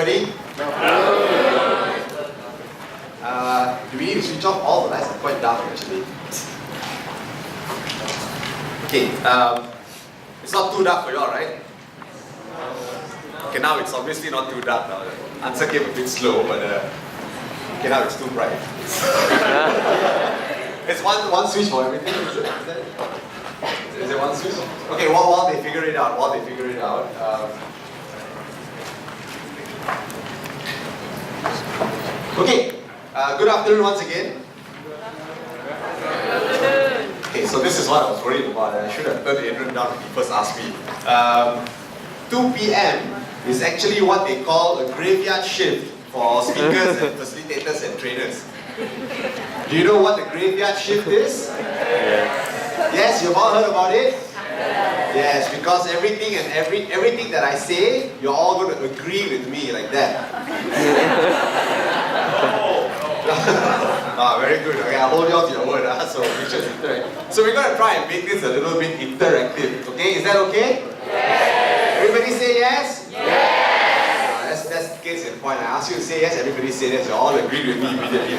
everybody? Do we need to switch off? All the lights are quite dark actually. Okay, it's not too dark for you all, right? Okay, now it's obviously not too dark now. The answer came a bit slow, but okay, now it's too bright. It's one switch for everything, is it? Is it one switch? Okay, while they figure it out, okay, good afternoon once again. Okay, so this is what I was worried about. I should have turned Adrian down when he first asked me. 2 p.m. is actually what they call a graveyard shift for speakers and facilitators and trainers. Do you know what the graveyard shift is? Yes, you've all heard about it? Yes, because everything that I say, you're all going to agree with me like that. Very good. Okay, I'll hold you on to your word. So we're going to try and make this a little bit interactive. Okay, is that okay? Yes. Everybody say yes? Yes. That's the case in point. I ask you to say yes, everybody say yes. You all agree with me immediately.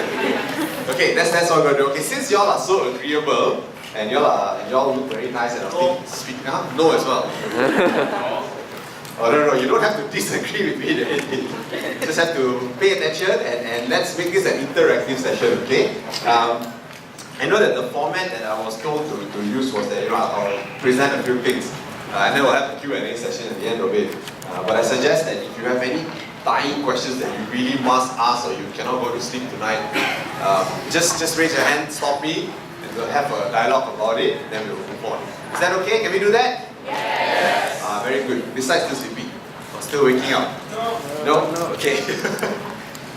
Okay, that's what we're going to do. Okay, since y'all are so agreeable and y'all look very nice and speak now, no as well. Oh, no, you don't have to disagree with me. You just have to pay attention and let's make this an interactive session, okay? I know that the format that I was told to use was that I'll present a few things and then we'll have a Q&A session at the end of it. But I suggest that if you have any dying questions that you really must ask or you cannot go to sleep tonight, just raise your hand, stop me, and we'll have a dialogue about it, then we'll move on. Is that okay? Can we do that? Yes! Very good. Besides still sleeping? Or still waking up? No? Okay.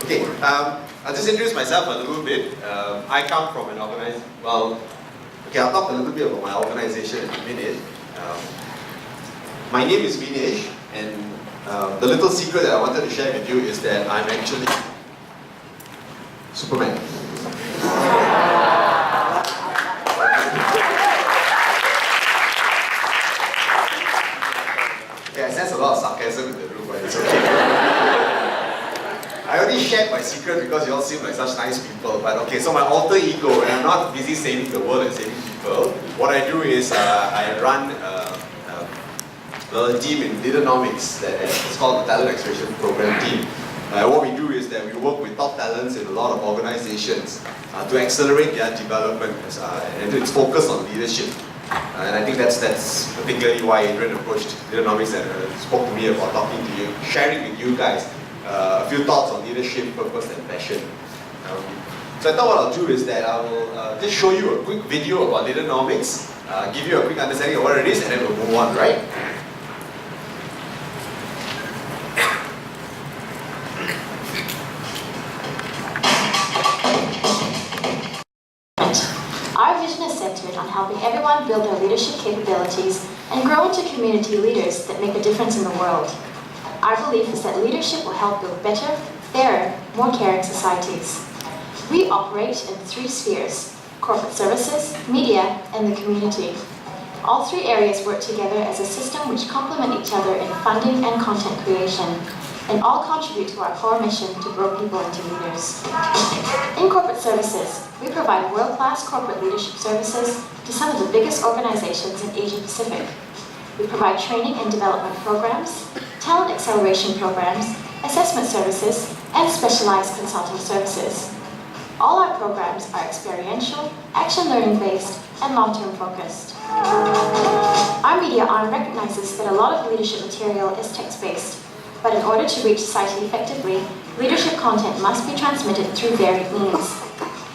Okay, I'll just introduce myself a little bit. I come from an organization, I'll talk a little bit about my organization in a minute. My name is Vinesh, and the little secret that I wanted to share with you is that I'm actually Superman. Okay, I sense a lot of sarcasm in the room, but it's okay. I only shared my secret because you all seem like such nice people, but okay, so my alter ego, and I'm not busy saving the world and saving people. What I do is I run a team in Leadernomics that is called the Talent Extraction Program team. What we do is that we work with top talents in a lot of organizations to accelerate their development, and it's focused on leadership. And I think that's particularly why Adrian approached Leadernomics and spoke to me about talking to you, sharing with you guys a few thoughts on leadership, purpose, and passion. So I thought what I'll do is that I will just show you a quick video about Leadernomics, give you a quick understanding of what it is, and then we'll move on, right? Our vision is centered on helping everyone build their leadership capabilities and grow into community leaders that make a difference in the world. Our belief is that leadership will help build better, fairer, more caring societies. We operate in 3 spheres: corporate services, media, and the community. All 3 areas work together as a system which complement each other in funding and content creation, and all contribute to our core mission to grow people into leaders. In corporate services, we provide world-class corporate leadership services to some of the biggest organizations in Asia Pacific. We provide training and development programs, talent acceleration programs, assessment services, and specialized consulting services. All our programs are experiential, action learning based, and long-term focused. Our media arm recognizes that a lot of leadership material is text-based, but in order to reach society effectively, leadership content must be transmitted through varied means.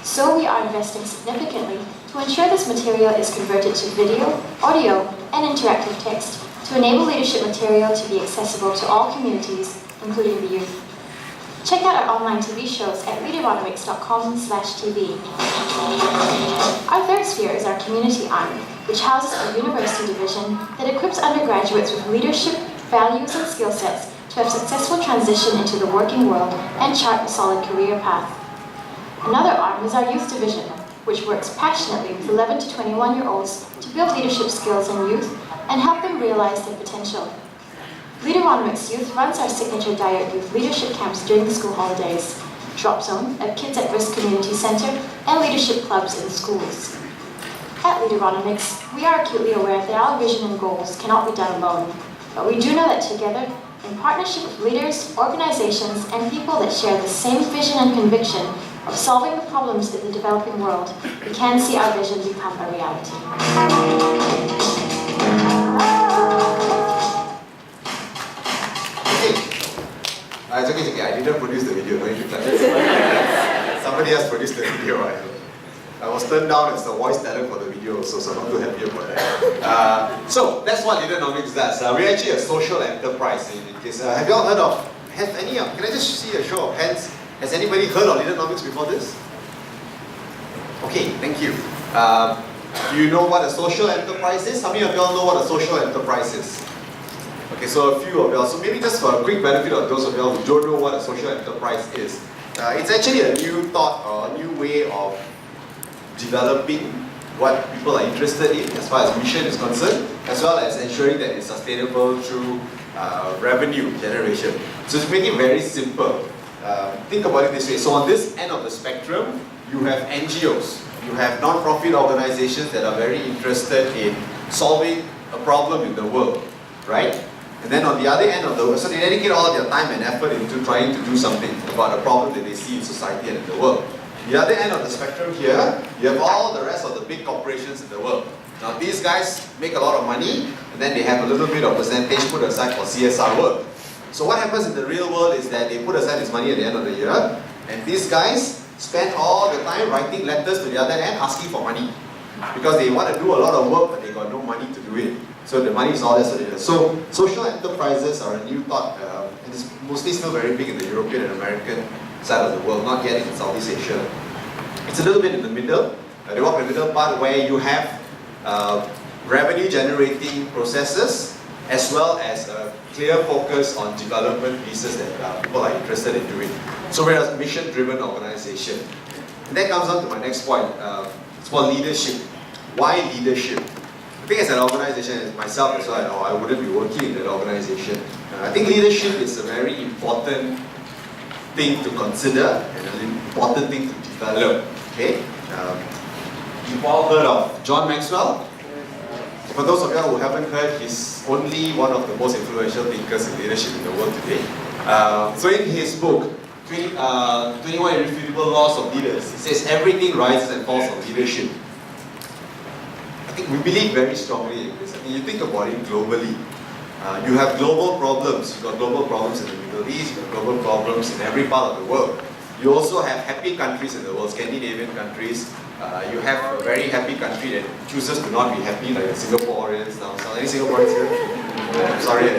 So we are investing significantly to ensure this material is converted to video, audio, and interactive text to enable leadership material to be accessible to all communities, including the youth. Check out our online TV shows at leaderonomics.com/TV. Our 3rd sphere is our community arm, which houses a university division that equips undergraduates with leadership, values, and skill sets to have successful transition into the working world and chart a solid career path. Another arm is our youth division, which works passionately with 11 to 21-year-olds to build leadership skills in youth and help them realize their potential. Leaderonomics Youth runs our signature Diet Youth leadership camps during the school holidays, Drop Zone, a Kids at Risk community center, and leadership clubs in schools. At Leaderonomics, we are acutely aware that our vision and goals cannot be done alone, but we do know that together, in partnership with leaders, organizations, and people that share the same vision and conviction of solving the problems in the developing world, we can see our vision become a reality. It's okay. I didn't produce the video. No need to clap. Somebody else produced the video. I was turned down as the voice talent for the video, so I'm not too happy about that. So that's what Leaderonomics does. We're actually a social enterprise. In case, have you all heard of? Can I just see a show of hands? Has anybody heard of Leaderonomics before this? Okay, thank you. Do you know what a social enterprise is? How many of y'all know what a social enterprise is? Okay, so a few of y'all. So maybe just for a quick benefit of those of y'all who don't know what a social enterprise is, it's actually a new thought or a new way of developing what people are interested in as far as mission is concerned, as well as ensuring that it's sustainable through revenue generation. So to make it very simple, think about it this way. So on this end of the spectrum, you have NGOs, you have non-profit organizations that are very interested in solving a problem in the world, right? And then on the other end of the world, so they dedicate all their time and effort into trying to do something about a problem that they see in society and in the world. The other end of the spectrum here, you have all the rest of the big corporations in the world. Now these guys make a lot of money, and then they have a little bit of percentage put aside for CSR work. So what happens in the real world is that they put aside this money at the end of the year, and these guys spend all the time writing letters to the other end asking for money. Because they want to do a lot of work, but they got no money to do it. So the money is all there. So social enterprises are a new thought, and it's mostly still very big in the European and American side of the world, not yet in Southeast Asia. It's a little bit in the middle. They walk in the middle part where you have revenue generating processes, as well as a clear focus on development pieces that people are interested in doing. So we're a mission-driven organization. And that comes on to my next point. It's called leadership. Why leadership? I think as an organization, as myself as well, I wouldn't be working in that organization. I think leadership is a very important thing to consider and an important thing to develop. Okay? You've all heard of John Maxwell? For those of you who haven't heard, he's only one of the most influential thinkers in leadership in the world today. So in his book, 21 Irrefutable Laws of Leaders, he says everything rises and falls on leadership. I think we believe very strongly in this. I mean, you think about it globally. You have global problems. You've got global problems in the Middle East, you've got global problems in every part of the world. You also have happy countries in the world, Scandinavian countries. You have a very happy country that chooses to not be happy, like the Singaporeans now. So any Singaporeans here? I'm sorry.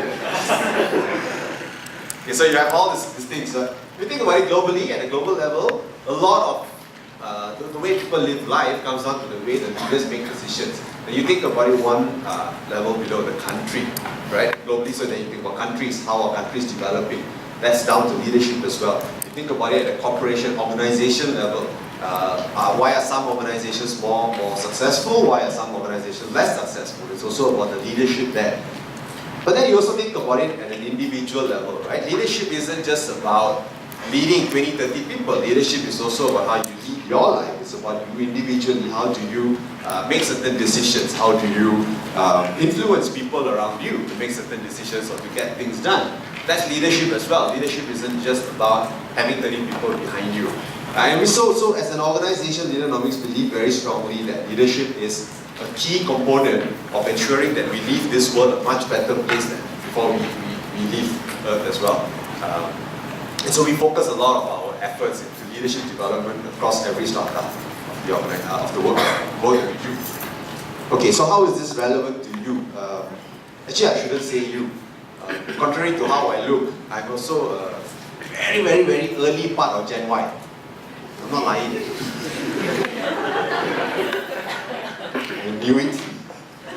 Okay, so you have all these things. If you think about it globally, at a global level, a lot of the way people live life comes down to the way the leaders make decisions. And you think about it one level below, the country, right? Globally, so then you think about countries, how are countries developing? That's down to leadership as well. You think about it at a corporation, organization level. Why are some organizations more successful? Why are some organizations less successful? It's also about the leadership there. But then you also think about it at an individual level, right? Leadership isn't just about leading 20, 30 people. Leadership is also about how you lead your life. It's about you individually. How do you make certain decisions? How do you influence people around you to make certain decisions or to get things done? That's leadership as well. Leadership isn't just about having 30 people behind you. And so as an organization, Leaderonomics believe very strongly that leadership is a key component of ensuring that we leave this world a much better place than before we leave Earth as well. And so we focus a lot of our efforts into leadership development across every strata of the work that we do. Okay, so how is this relevant to you? Actually, I shouldn't say you. Contrary to how I look, I'm also a very, very, very early part of Gen Y. I'm not lying. I knew it.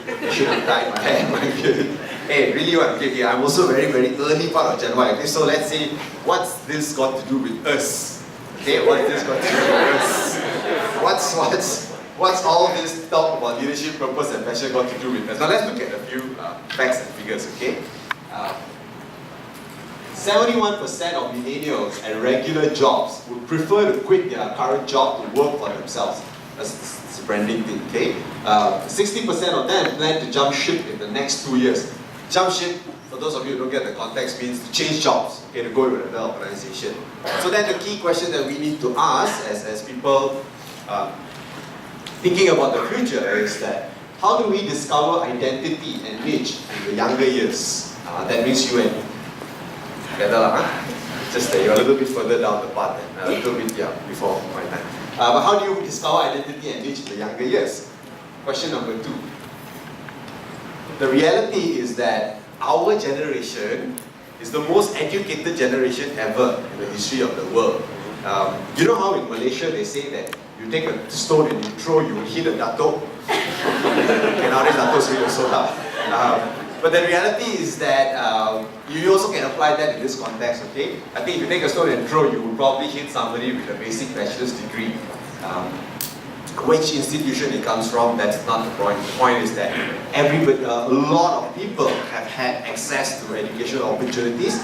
I should have dyed my hair, my beard. Hey, really what? Okay, I'm also very, very early part of Gen Y. Okay, so let's see, what's this got to do with us? Okay, what's this got to do with us? What's all this talk about leadership, purpose, and passion got to do with us? Now let's look at a few facts and figures, okay? 71% of millennials at regular jobs would prefer to quit their current job to work for themselves. That's a branding thing, okay? 60% of them plan to jump ship in the next 2 years. Jump ship, for those of you who don't get the context, means to change jobs, okay, to go with another organization. So then the key question that we need to ask as people thinking about the future is that how do we discover identity and niche in the younger years? That means you and me. Together, just that you're a little bit further down the path, a little bit before my time. But how do you discover identity and niche in the younger years? Question number 2. The reality is that our generation is the most educated generation ever in the history of the world. You know how in Malaysia they say that you take a stone and you throw, you hit a dato? Okay, nowadays datos really so tough. But the reality is that you also can apply that in this context, okay? I think if you take a stone and throw, you will probably hit somebody with a basic bachelor's degree. Which institution it comes from, that's not the point. The point is that everybody, a lot of people have had access to educational opportunities.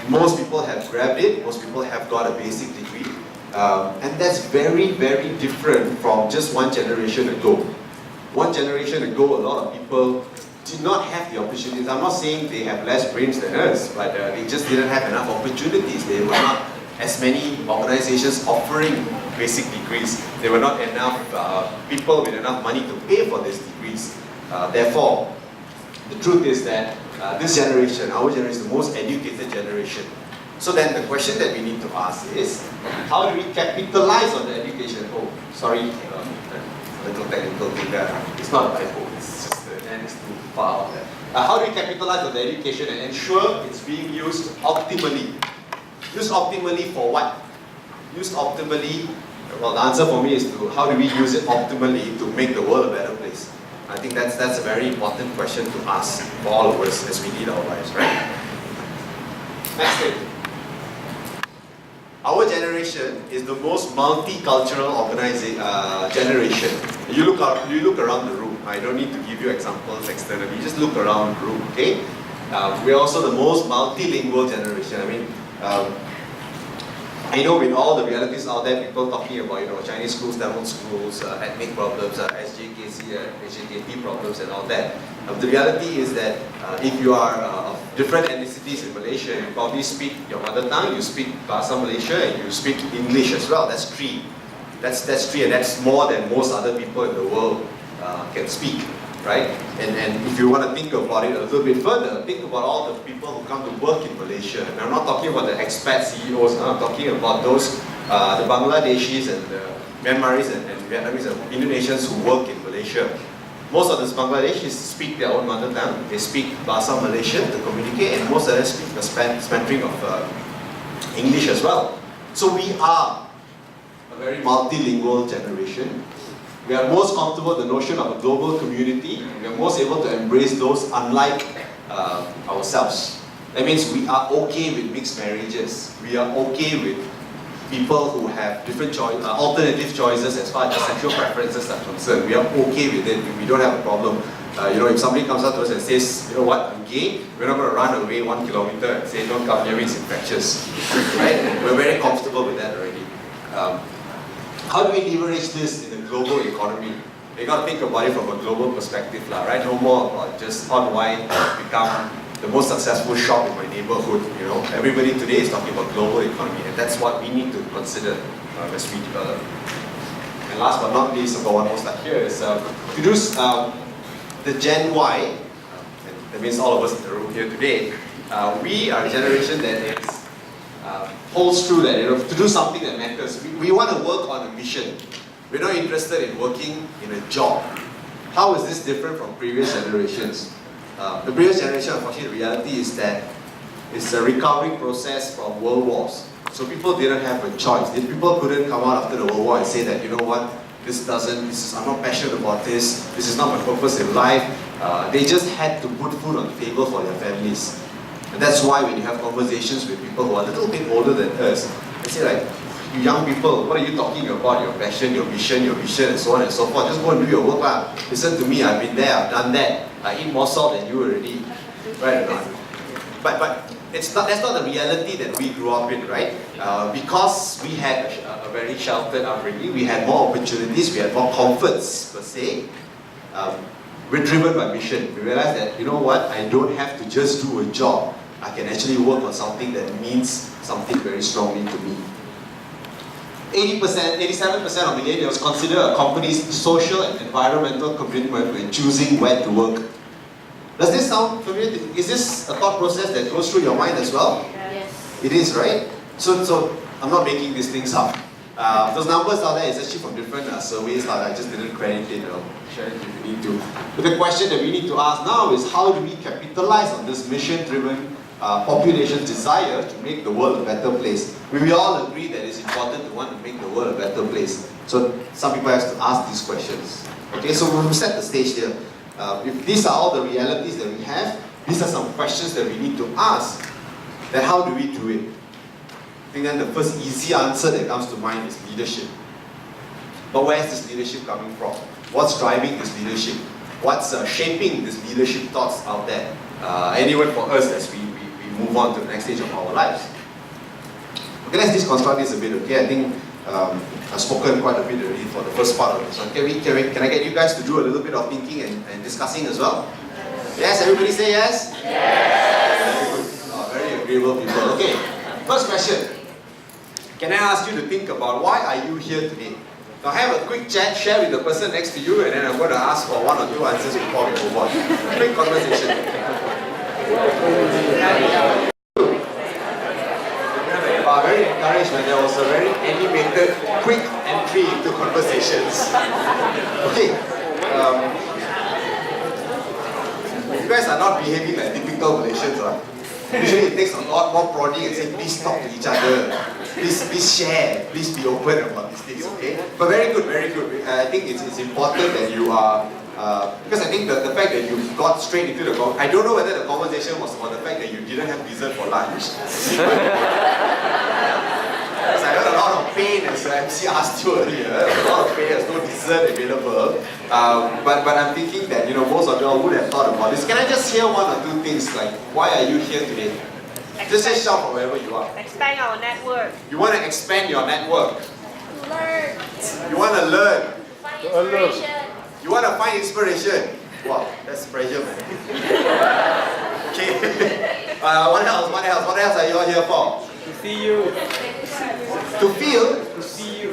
Most people have grabbed it, most people have got a basic degree. And that's very, very different from just one generation ago. One generation ago, a lot of people did not have the opportunities. I'm not saying they have less brains than us, but they just didn't have enough opportunities. There were not as many organizations offering basic degrees. There were not enough people with enough money to pay for these degrees. Therefore, the truth is that this generation, our generation, is the most educated generation. So then the question that we need to ask is, how do we capitalize on the education? Oh, sorry, little technical thing there. It's not a typo, it's just the end is too far out there. How do we capitalize on the education and ensure it's being used optimally? Used optimally for what? Used optimally, well, the answer for me is to how do we use it optimally to make the world a better place? I think that's a very important question to ask for all of us as we lead our lives, right? Next thing. Our generation is the most multicultural generation. You look around the room. I don't need to give you examples externally. Just look around the room, okay? We're also the most multilingual generation. I mean, I know with all the realities out there, people talking about Chinese schools, Tamil schools, ethnic problems, SJKC, HJKT problems, and all that. The reality is that if you are of different ethnicities in Malaysia, you probably speak your mother tongue, you speak Bahasa Malaysia, and you speak English as well. That's 3. That's 3, and that's more than most other people in the world can speak, right? And if you want to think about it a little bit further, think about all the people who come to work in Malaysia. And I'm not talking about the expat CEOs, I'm talking about those, the Bangladeshis and the Myanmaris and Vietnamese and Indonesians who work in Malaysia. Most of these Bangladeshis speak their own mother tongue. They speak Bahasa Malaysian to communicate, and most of them speak a smattering of English as well. So we are a very multilingual generation. We are most comfortable with the notion of a global community. We are most able to embrace those unlike ourselves. That means we are okay with mixed marriages. We are okay with people who have different alternative choices as far as sexual preferences are concerned. We are okay with it. We don't have a problem. If somebody comes up to us and says, you know what, I'm gay, we're not going to run away 1 kilometer and say, don't come near me, it's infectious. Right? We're very comfortable with that already. How do we leverage this in the global economy? You got to think about it from a global perspective, right? No more about just how do I become the most successful shop in my neighborhood. Everybody today is talking about global economy, and that's what we need to consider as we develop. And last but not least, about one more slide here is introduce the Gen Y. And that means all of us in the room here today. We are a generation that holds true that to do something that matters. We want to work on a mission. We're not interested in working in a job. How is this different from previous generations? The previous generation, unfortunately, the reality is that it's a recovery process from world wars. So people didn't have a choice. People couldn't come out after the World War and say that, you know what, I'm not passionate about this is not my purpose in life. They just had to put food on the table for their families. And that's why when you have conversations with people who are a little bit older than us, they say like, you young people, what are you talking about? Your passion, your vision, and so on and so forth. Just go and do your work lah. Listen to me, I've been there, I've done that. I eat more salt than you already. Right or not? But that's not the reality that we grew up in, right? Because we had a very sheltered upbringing, we had more opportunities, we had more comforts per se. We're driven by mission. We realize that, you know what, I don't have to just do a job. I can actually work on something that means something very strongly to me. 80%, 87% of millennials consider a company's social and environmental commitment when choosing where to work. Does this sound familiar? Is this a thought process that goes through your mind as well? Yes. It is, right? So I'm not making these things up. Those numbers out there is actually from different surveys that I just didn't credit it or share it if you need to. But the question that we need to ask now is, how do we capitalize on this mission-driven population's desire to make the world a better place? We all agree that it's important to want to make the world a better place. So some people have to ask these questions. Okay, so we'll set the stage here. If these are all the realities that we have, these are some questions that we need to ask. Then how do we do it? I think then the first easy answer that comes to mind is leadership. But where is this leadership coming from? What's driving this leadership? What's shaping this leadership thoughts out there? Anyway, for us as we move on to the next stage of our lives. Okay, let's deconstruct this a bit, okay? I think I've spoken quite a bit already for the first part of this one. Can I get you guys to do a little bit of thinking and discussing as well? Yes, everybody say yes? Yes! Very good. Very agreeable people. Okay, first question. Can I ask you to think about why are you here today? Now have a quick chat, share with the person next to you, and then I'm going to ask for one or two answers before we move on. Quick conversation. Very encouraged when there was a very animated, quick entry into conversations. Okay. You guys are not behaving like typical Malaysians, right? Usually it takes a lot more prodding and say, please talk to each other. Please share. Please be open about these things, okay? But very good, very good. I think it's important that you are, because I think the fact that you got straight into the conversation, I don't know whether the conversation was about the fact that you didn't have dessert for lunch. Because I heard a lot of pain as MC asked you earlier, a lot of pain, there's no dessert available. But I'm thinking that, you know, most of you all would have thought about this. Can I just hear one or two things like, why are you here today? Just say shout from wherever you are. Expand our network. You want to expand your network. Learn. You want to learn. Find inspiration. You want to find inspiration. Wow, that's pressure, man. Okay. What else? What else? What else are you all here for? To see you. To feel? To see you.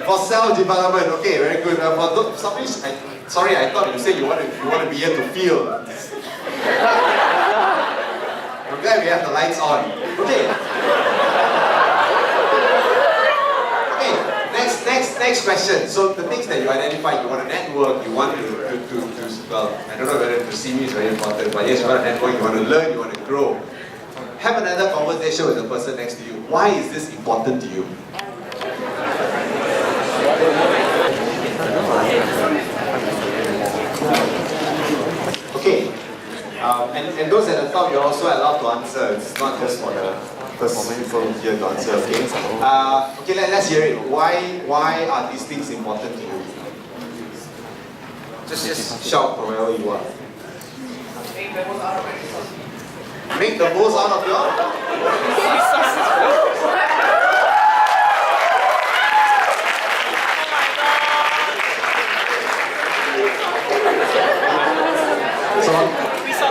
For self-development. Okay, very good. For somebody, sorry, I thought you said you want to be here to feel. I'm glad we have the lights on. Okay. Next question. So the things that you identify, you want to network, you want to well, I don't know whether to see me is very important, but yes, you want to network, you want to learn, you want to grow. Have another conversation with the person next to you. Why is this important to you? Okay. And those at the top, you're also allowed to answer. It's not just for the first people here to answer, okay? Okay, let's hear it. Why are these things important to you? Just shout from wherever you are. Make the most out of your...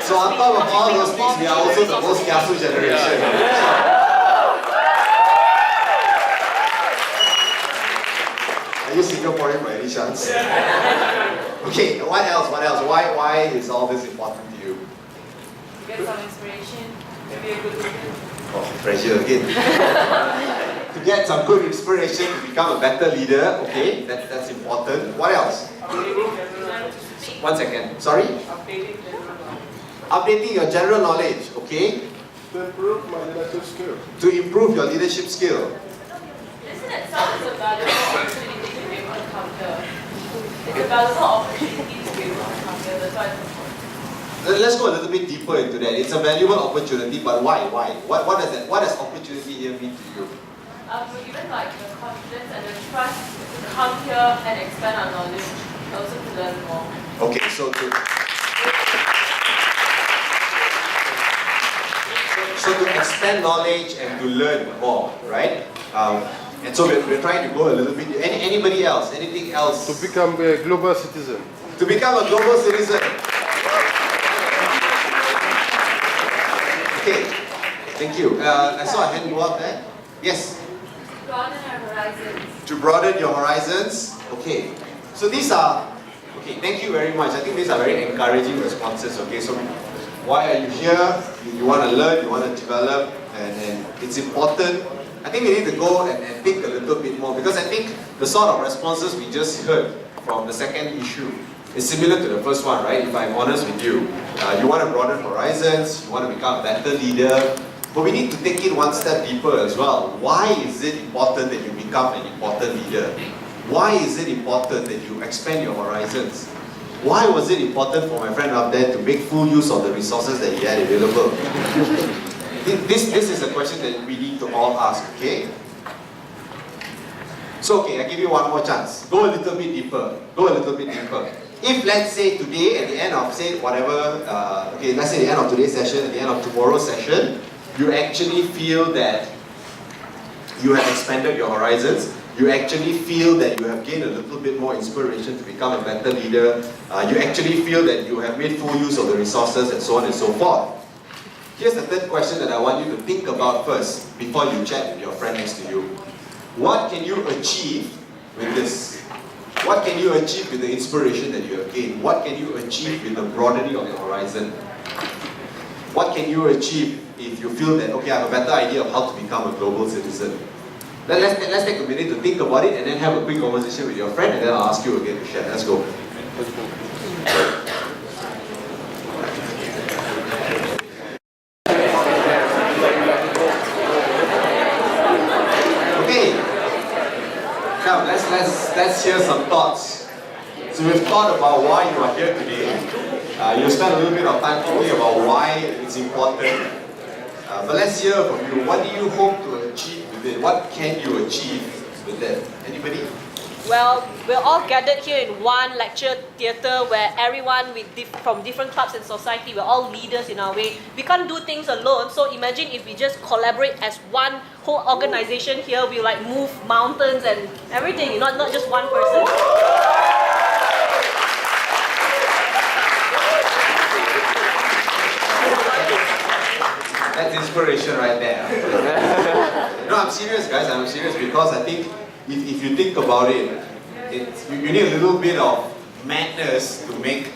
So on top of all those things, we are also the most kiasu generation. Are you Singaporean by any chance? Okay, what else? What else? Why is all this important to you? To get some inspiration. Maybe a good leader. Oh, pressure again. To get some good inspiration to become a better leader, okay, that's important. What else? One second. Sorry? Updating your general knowledge, okay? To improve my leadership skill. To improve your leadership skill. Isn't it sounds a valuable opportunity to be able to counter? It's a valuable opportunity to be able to counter. That's why it's important. Let's go a little bit deeper into that. It's a valuable opportunity, but why? What does that? What does opportunity here mean to you? Even like the confidence and the trust to come here and expand our knowledge, and also to learn more. Okay, so to So to expand knowledge and to learn more, right? And so we're trying to go a little bit. Anybody else? Anything else? To become a global citizen. To become a global citizen. Okay, thank you. I saw a hand go up there. Yes? Broaden our horizons. To broaden your horizons. Okay, so these are, okay, thank you very much. I think these are very encouraging responses. Okay, so why are you here? You want to learn, you want to develop, and it's important. I think we need to go and think a little bit more, because I think the sort of responses we just heard from the second issue is similar to the first one, right? If I'm honest with you, you want to broaden horizons, you want to become a better leader, but we need to take it one step deeper as well. Why is it important that you become an important leader? Why is it important that you expand your horizons? Why was it important for my friend up there to make full use of the resources that he had available? This is a question that we need to all ask, okay? So, okay, I give you one more chance. Go a little bit deeper. Go a little bit deeper. If, let's say, today, at the end of, say, whatever, okay, let's say the end of today's session, at the end of tomorrow's session, you actually feel that you have expanded your horizons, you actually feel that you have gained a little bit more inspiration to become a better leader, you actually feel that you have made full use of the resources, and so on and so forth. Here's the third question that I want you to think about first before you chat with your friend next to you. What can you achieve with this? What can you achieve with the inspiration that you have gained? What can you achieve with the broadening of your horizon? What can you achieve if you feel that, okay, I have a better idea of how to become a global citizen? Let's take a minute to think about it and then have a quick conversation with your friend, and then I'll ask you again to share. Let's go. Now let's hear some thoughts. So we've thought about why you are here today. You spent a little bit of time thinking about why it's important. But let's hear from you. What do you hope to achieve with it? What can you achieve with it? Anybody? Well, we're all gathered here in one lecture theatre where everyone from different clubs in society, we're all leaders in our way. We can't do things alone, so imagine if we just collaborate as one whole organization here, we like move mountains and everything, not just one person. That's inspiration right there. No, I'm serious, guys. I'm serious because I think if you think about it, you need a little bit of madness to make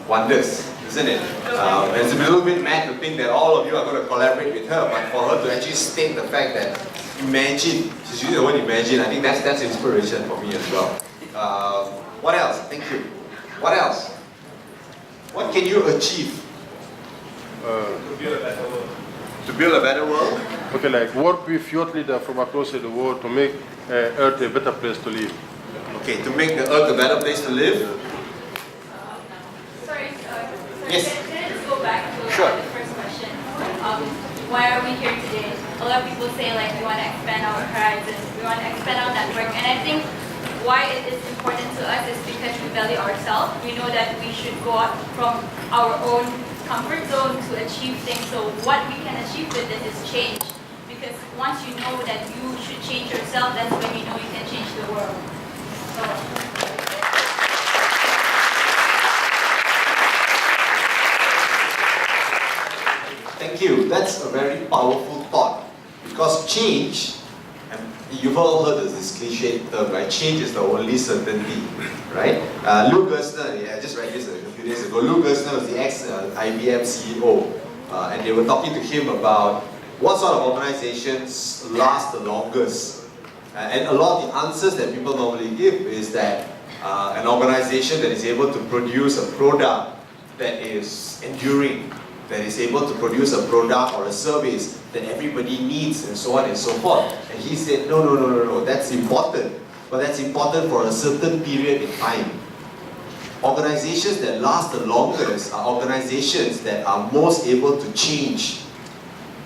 wonders, isn't it? It's a little bit mad to think that all of you are going to collaborate with her, but for her to actually state the fact that imagine, she's using the word imagine, I think that's inspiration for me as well. What else? Thank you. What else? What can you achieve? To build a better world. To build a better world? Okay, like work with youth leaders from across the world to make Earth a better place to live. Okay, to make the Earth a better place to live? Sorry, Yes. Can I just go back to Sure. the first question? Why are we here today? A lot of people say like we want to expand our horizons, we want to expand our network, and I think why it is important to us is because we value ourselves. We know that we should go out from our own comfort zone to achieve things. So what we can achieve with it is change. Because once you know that you should change yourself, that's when you know you can change the world. So. Thank you. That's a very powerful thought. Because change, and you've all heard of this cliche term, right? Change is the only certainty, right? Lou Gerstner, I just read this a few days ago. Lou Gerstner was the ex-IBM CEO, and they were talking to him about what sort of organizations last the longest. And a lot of the answers that people normally give is that an organization that is able to produce a product that is enduring, that is able to produce a product or a service that everybody needs, and so on and so forth. And he said, no, that's important, but that's important for a certain period in time. Organizations that last the longest are organizations that are most able to change.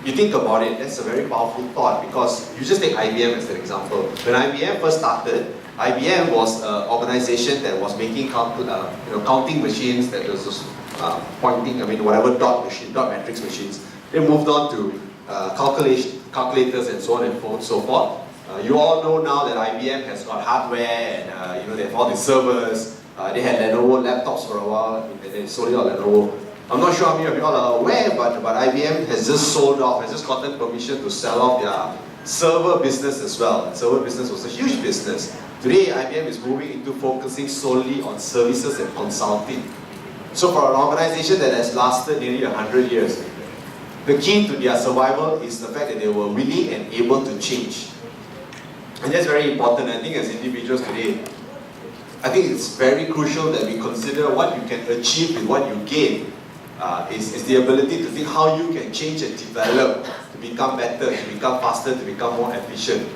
You think about it, that's a very powerful thought, because you just take IBM as an example. When IBM first started, IBM was an organization that was making counting machines, that was just pointing, whatever dot matrix machines. They moved on to calculators and so on and so forth. You all know now that IBM has got hardware and they have all the servers. They had Lenovo laptops for a while, and they sold it on Lenovo. I'm not sure how many of you all are aware, but IBM has just sold off, has just gotten permission to sell off their server business as well. And server business was a huge business. Today, IBM is moving into focusing solely on services and consulting. So for an organization that has lasted nearly 100 years, the key to their survival is the fact that they were willing and able to change. And that's very important. I think as individuals today, I think it's very crucial that we consider what you can achieve with what you gain. Is the ability to think how you can change and develop to become better, to become faster, to become more efficient.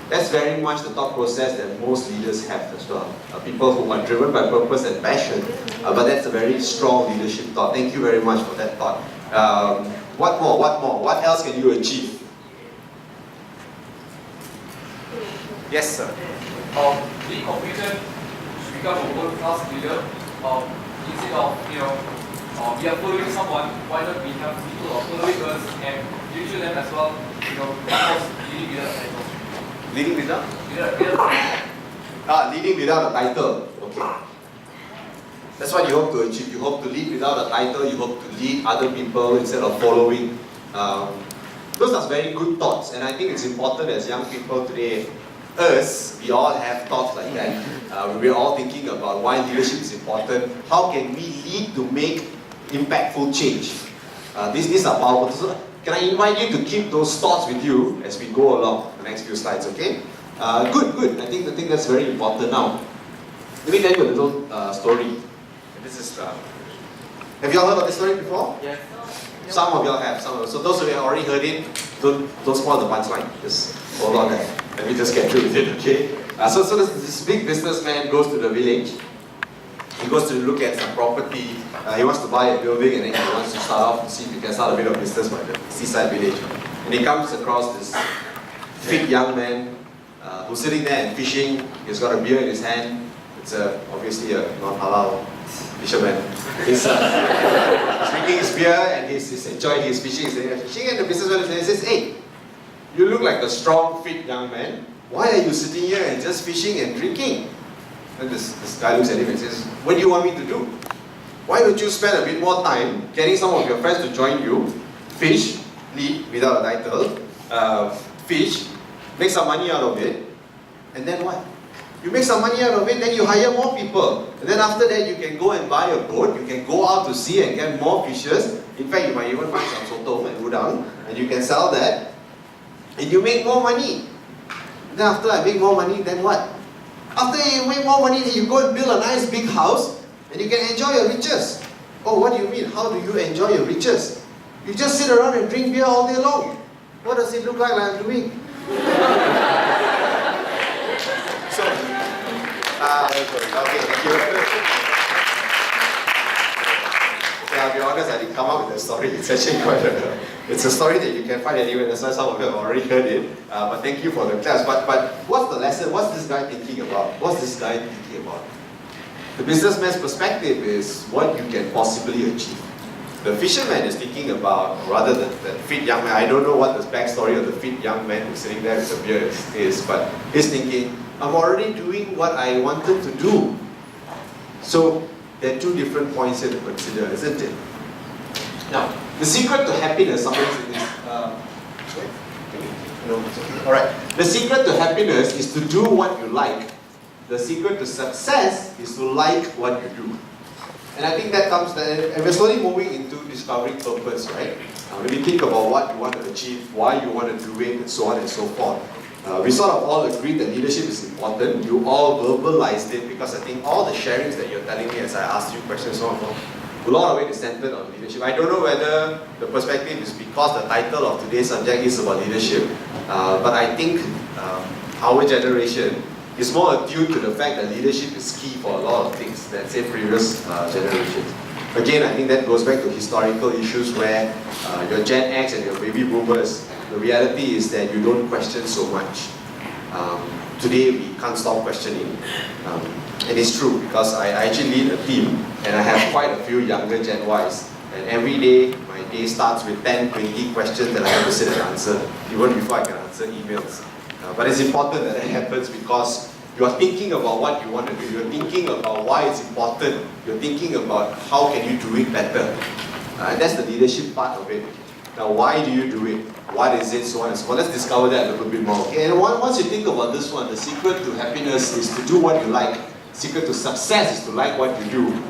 That's very much the thought process that most leaders have as well. People who are driven by purpose and passion, but that's a very strong leadership thought. Thank you very much for that thought. What more? What else can you achieve? Yes, sir. Being competent to become a world-class leader, instead of we are following someone, why not we have people who are following us and nurture them as well, because leading without a title. Leading without? Leading without a title. Okay. That's what you hope to achieve. You hope to lead without a title. You hope to lead other people instead of following. Those are very good thoughts, and I think it's important as young people today. We all have thoughts like that. We're all thinking about why leadership is important. How can we lead to make impactful change? These are powerful. So can I invite you to keep those thoughts with you as we go along the next few slides, okay? Good. I think that's very important now. Let me tell you a little story. This is, have you all heard of this story before? Yes. Some of you all have. So those of you have already heard it, don't spoil the punchline. Just hold on there. Let me just get through with it, okay? So this big businessman goes to the village. He goes to look at some property. He wants to buy a building, and then he wants to start off to see if he can start a bit of business by the seaside village. And he comes across this fit young man who's sitting there and fishing. He's got a beer in his hand. It's obviously a non-halal fisherman. He's drinking his beer and he's enjoying his fishing. And the businessman says, "Hey, you look like a strong, fit young man. Why are you sitting here and just fishing and drinking?" And this guy looks at him and says, "What do you want me to do? Why don't you spend a bit more time getting some of your friends to join you, fish, lead without a title, fish, make some money out of it, and then what? You make some money out of it, then you hire more people. And then after that, you can go and buy a boat, you can go out to sea and get more fishes. In fact, you might even find some sotong and udang, and you can sell that, and you make more money. Then after I make more money, then what? After you make more money, then you go and build a nice big house, and you can enjoy your riches." "Oh, what do you mean? How do you enjoy your riches?" "You just sit around and drink beer all day long." "What does it look like I'm doing?" So, okay, thank you. I'll be honest, I didn't come up with a story. It's actually it's a story that you can find anywhere. That's why some of you have already heard it. But thank you for the class. But what's the lesson? What's this guy thinking about? The businessman's perspective is what you can possibly achieve. The fisherman is thinking about, or rather the fit young man, I don't know what the backstory of the fit young man who's sitting there with a beer is, but he's thinking, I'm already doing what I wanted to do. So there are two different points here to consider, isn't it? Now, the secret to happiness, somebody said this. No, it's okay. Alright. The secret to happiness is to do what you like. The secret to success is to like what you do. And I think that comes, and we're slowly moving into discovering purpose, right? When we think about what you want to achieve, why you want to do it, and so on and so forth. We sort of all agreed that leadership is important. You all verbalized it because I think all the sharings that you're telling me as I asked you questions, so on, a lot of it is centered on leadership. I don't know whether the perspective is because the title of today's subject is about leadership, but I think our generation is more attuned to the fact that leadership is key for a lot of things than, say, previous generations. Again, I think that goes back to historical issues where your Gen X and your baby boomers, the reality is that you don't question so much. Today, we can't stop questioning. And it's true, because I actually lead a team, and I have quite a few younger Gen Ys. And every day, my day starts with 10, 20 questions that I have to sit and answer, even before I can answer emails. But it's important that happens because you are thinking about what you want to do. You're thinking about why it's important. You're thinking about how can you do it better. And that's the leadership part of it. Now, why do you do it? What is it? So on and so forth. Let's discover that a little bit more. Okay? And once you think about this one, the secret to happiness is to do what you like. Secret to success is to like what you do.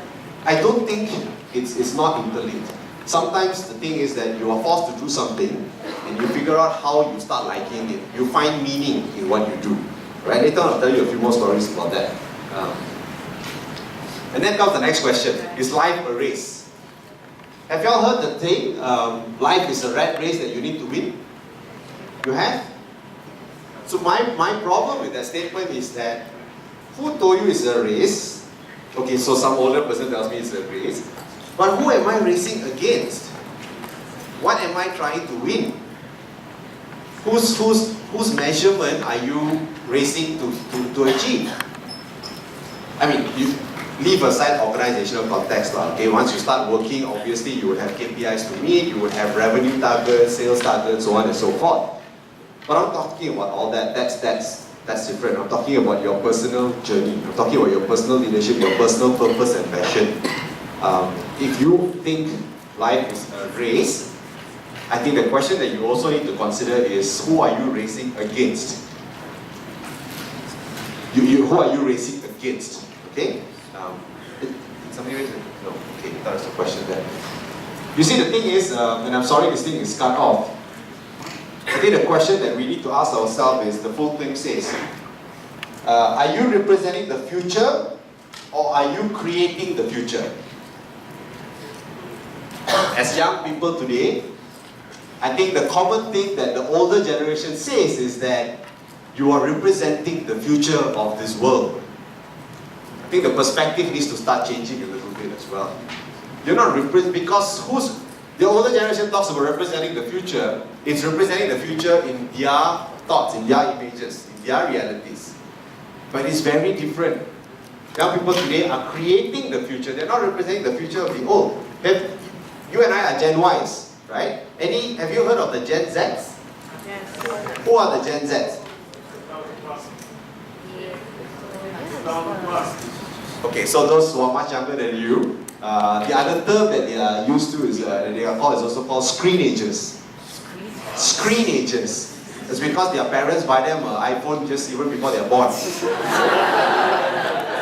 I don't think it's not interlinked. Sometimes the thing is that you are forced to do something and you figure out how you start liking it. You find meaning in what you do. Right? Later on I'll tell you a few more stories about that. And then comes the next question. Is life a race? Have you all heard the thing, life is a rat race that you need to win? You have? So my problem with that statement is that, who told you it's a race? Okay, so some older person tells me it's a race. But who am I racing against? What am I trying to win? Whose measurement are you racing to achieve? I mean, you leave aside organizational context. Okay, once you start working, obviously you would have KPIs to meet, you would have revenue targets, sales targets, so on and so forth. But I'm talking about all that. That's different. I'm talking about your personal journey. I'm talking about your personal leadership, your personal purpose and passion. If you think life is a race, I think the question that you also need to consider is, who are you racing against? Who are you racing against? Okay? Somebody raised it? No. Okay, that was the question there. You see, the thing is, and I'm sorry this thing is cut off. I think the question that we need to ask ourselves is, the full thing says, are you representing the future or are you creating the future? As young people today, I think the common thing that the older generation says is that you are representing the future of this world. I think the perspective needs to start changing a little bit as well. You're not because the older generation talks about representing the future, it's representing the future in their thoughts, in their images, in their realities. But it's very different. Young people today are creating the future. They're not representing the future of the old. You and I are Gen Ys, right? Have you heard of the Gen Zs? Yes. Who are the Gen Zs? Okay, so those who are much younger than you, the other term that they are used to is they are called is also called screenagers. Screenagers. It's because their parents buy them an iPhone just even before they're born.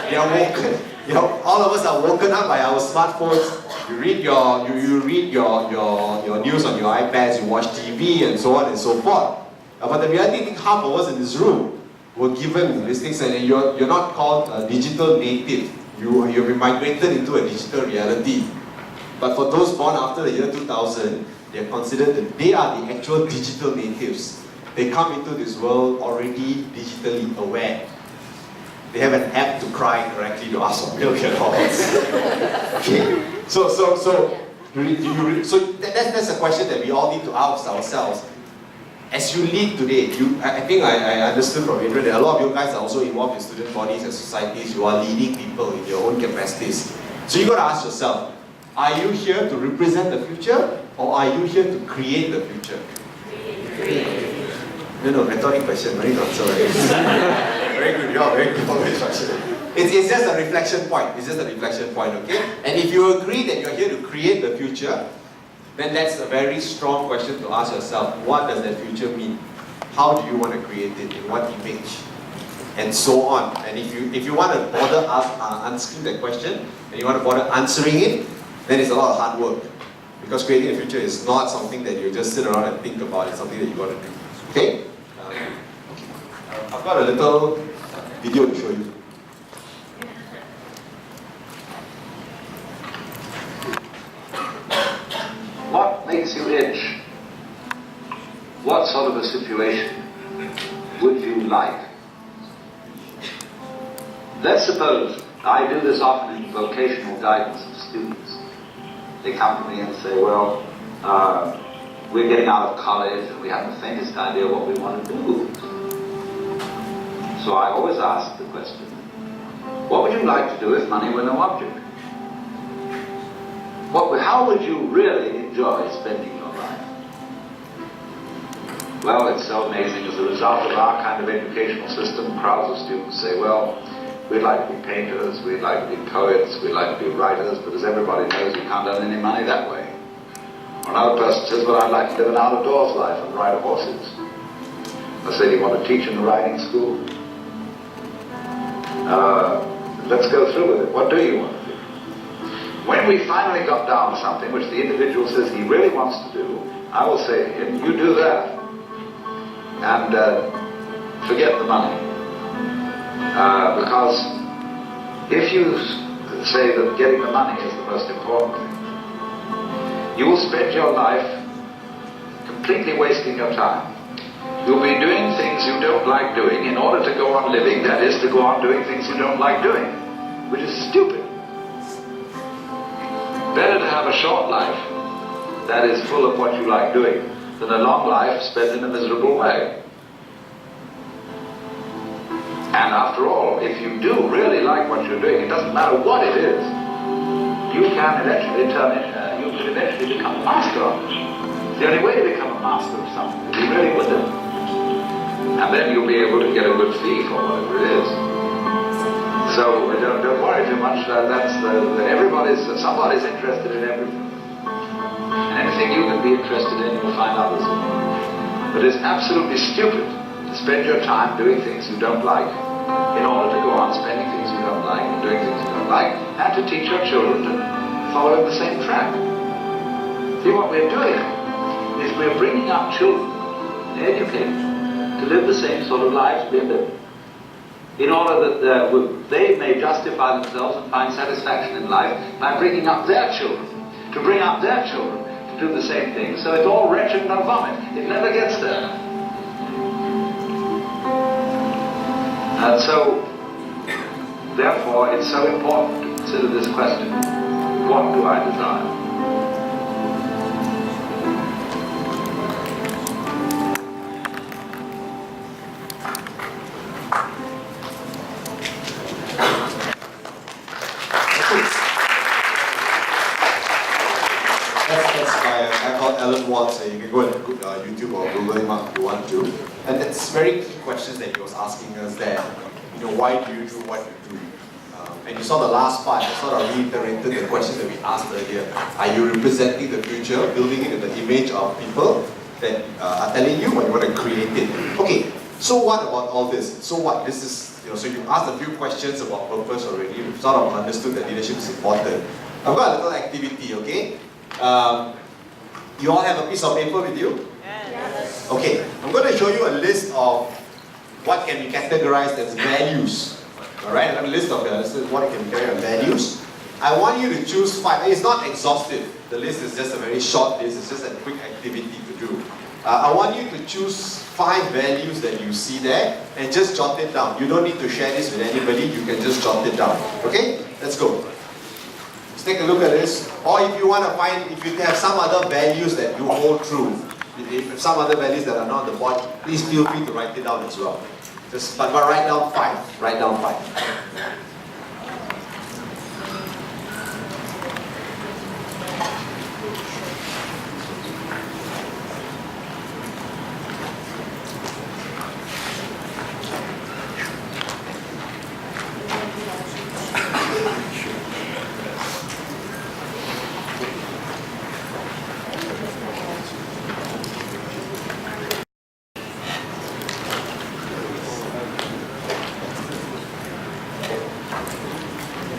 They are woken. You know, all of us are woken up by our smartphones. You read your news on your iPads, you watch TV, and so on and so forth. But the reality, I think half of us in this room were given these things, and you're not called a digital native. You've been migrated into a digital reality. But for those born after the year 2000, they're considered that they are the actual digital natives. They come into this world already digitally aware. They have an app to cry correctly to ask for milk and all. Okay? So that's a question that we all need to ask ourselves. As you lead today, I think I understood from Adrian that a lot of you guys are also involved in student bodies and societies. You are leading people in your own capacities. So you got to ask yourself, are you here to represent the future or are you here to create the future? No, rhetoric question, very answer. Very good, you're very good for instruction. It's just a reflection point. It's just a reflection point, okay? And if you agree that you're here to create the future, then that's a very strong question to ask yourself. What does that future mean? How do you want to create it? In what image? And so on. And if you want to bother answering that question, and you want to bother answering it, then it's a lot of hard work. Because creating a future is not something that you just sit around and think about. It's something that you got to do. Okay? I've got a little video to show you. What makes you itch? What sort of a situation would you like? Let's suppose, I do this often in vocational guidance of students. They come to me and say, well, we're getting out of college and we haven't the faintest idea what we want to do. So I always ask the question, what would you like to do if money were no object? How would you really enjoy spending your life? Well, it's so amazing. As a result of our kind of educational system, crowds of students say, well, we'd like to be painters, we'd like to be poets, we'd like to be writers, but as everybody knows, you can't earn any money that way. Or another person says, well, I'd like to live an out-of-doors life and ride horses. I say, do you want to teach in a riding school? Let's go through with it. What do you want to do? When we finally got down to something which the individual says he really wants to do, I will say to him, you do that, and forget the money. Because if you say that getting the money is the most important thing, you will spend your life completely wasting your time. You'll be doing things you don't like doing in order to go on living, that is, to go on doing things you don't like doing, which is stupid. Better to have a short life that is full of what you like doing than a long life spent in a miserable way. And after all, if you do really like what you're doing, it doesn't matter what it is, you can eventually you can eventually become a master of it. It's the only way to become a master of something, to be really with it. And then you'll be able to get a good fee for whatever it is. So don't worry too much. Somebody's interested in everything. And anything you can be interested in, you'll find others in. But it's absolutely stupid to spend your time doing things you don't like in order to go on spending things you don't like and doing things you don't like, and to teach your children to follow the same track. See, what we're doing is we're bringing up children and educating them to live the same sort of lives we live, in order that they may justify themselves and find satisfaction in life by bringing up their children, to bring up their children to do the same thing. So it's all wretched and a vomit. It never gets there. And so, therefore, it's so important to consider this question: what do I desire? You can go and YouTube or Google him up if you want to. And it's very key questions that he was asking us there. Why do you do what you do? And you saw the last part, I sort of reiterated the question that we asked earlier. Are you representing the future, building it in the image of people that are telling you, or you want to create it? Okay, so what about all this? So what? This is, so you asked a few questions about purpose already. You've sort of understood that leadership is important. I've got a little activity, okay? You all have a piece of paper with you? Yes. Okay, I'm going to show you a list of what can be categorized as values. Alright, a list of what can be categorized as values. I want you to choose 5. It's not exhaustive. The list is just a very short list. It's just a quick activity to do. I want you to choose 5 values that you see there and just jot it down. You don't need to share this with anybody. You can just jot it down. Okay? Let's go. Take a look at this, or if you want to find, if you have some other values that you hold true, if some other values that are not on the board, please feel free to write it down as well. But write down 5. Write down 5.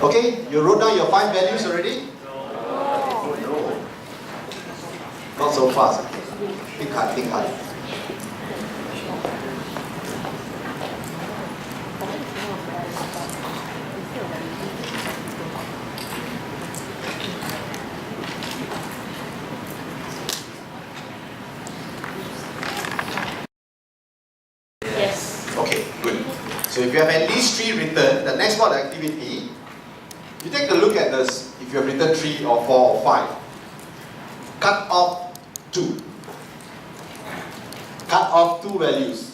Okay, you wrote down your 5 values already? No. Not so fast. Think hard, think hard. Yes. Okay, good. So if you have at least 3 written, the next part of the activity, you take a look at this. If you have written 3 or 4 or 5, cut off 2. Cut off 2 values.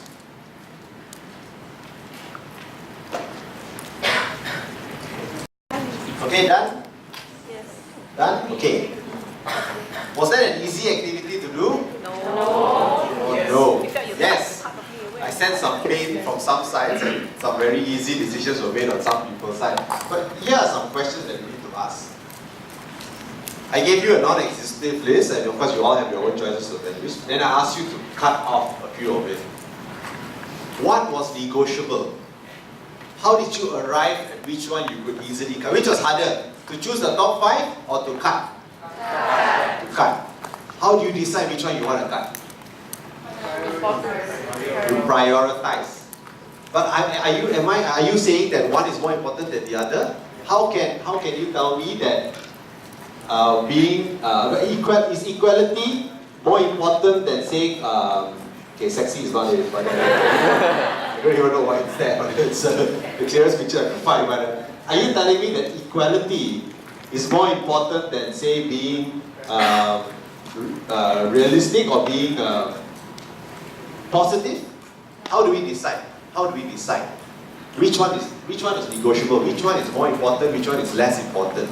Okay, done? Yes. Done? Okay. Was that an easy activity to do? No. Oh, no. You felt you Yes. cut part of me away. I sensed some pain from some sides and some very easy decisions were made on some people's side. But here are some questions that you need to ask. I gave you a non-existent list, and of course you all have your own choices of values. Then I asked you to cut off a few of it. What was negotiable? How did you arrive at which one you could easily cut? Which was harder? To choose the top 5 or to cut? To cut. How do you decide which one you want to cut? You prioritize. But are you saying that one is more important than the other? How can you tell me that is equality more important than saying okay, sexy is not it, but I don't even know why it's there, but it's the clearest picture I can find. But are you telling me that equality is more important than say being realistic or being positive? How do we decide? How do we decide? Which one is negotiable? Which one is more important? Which one is less important?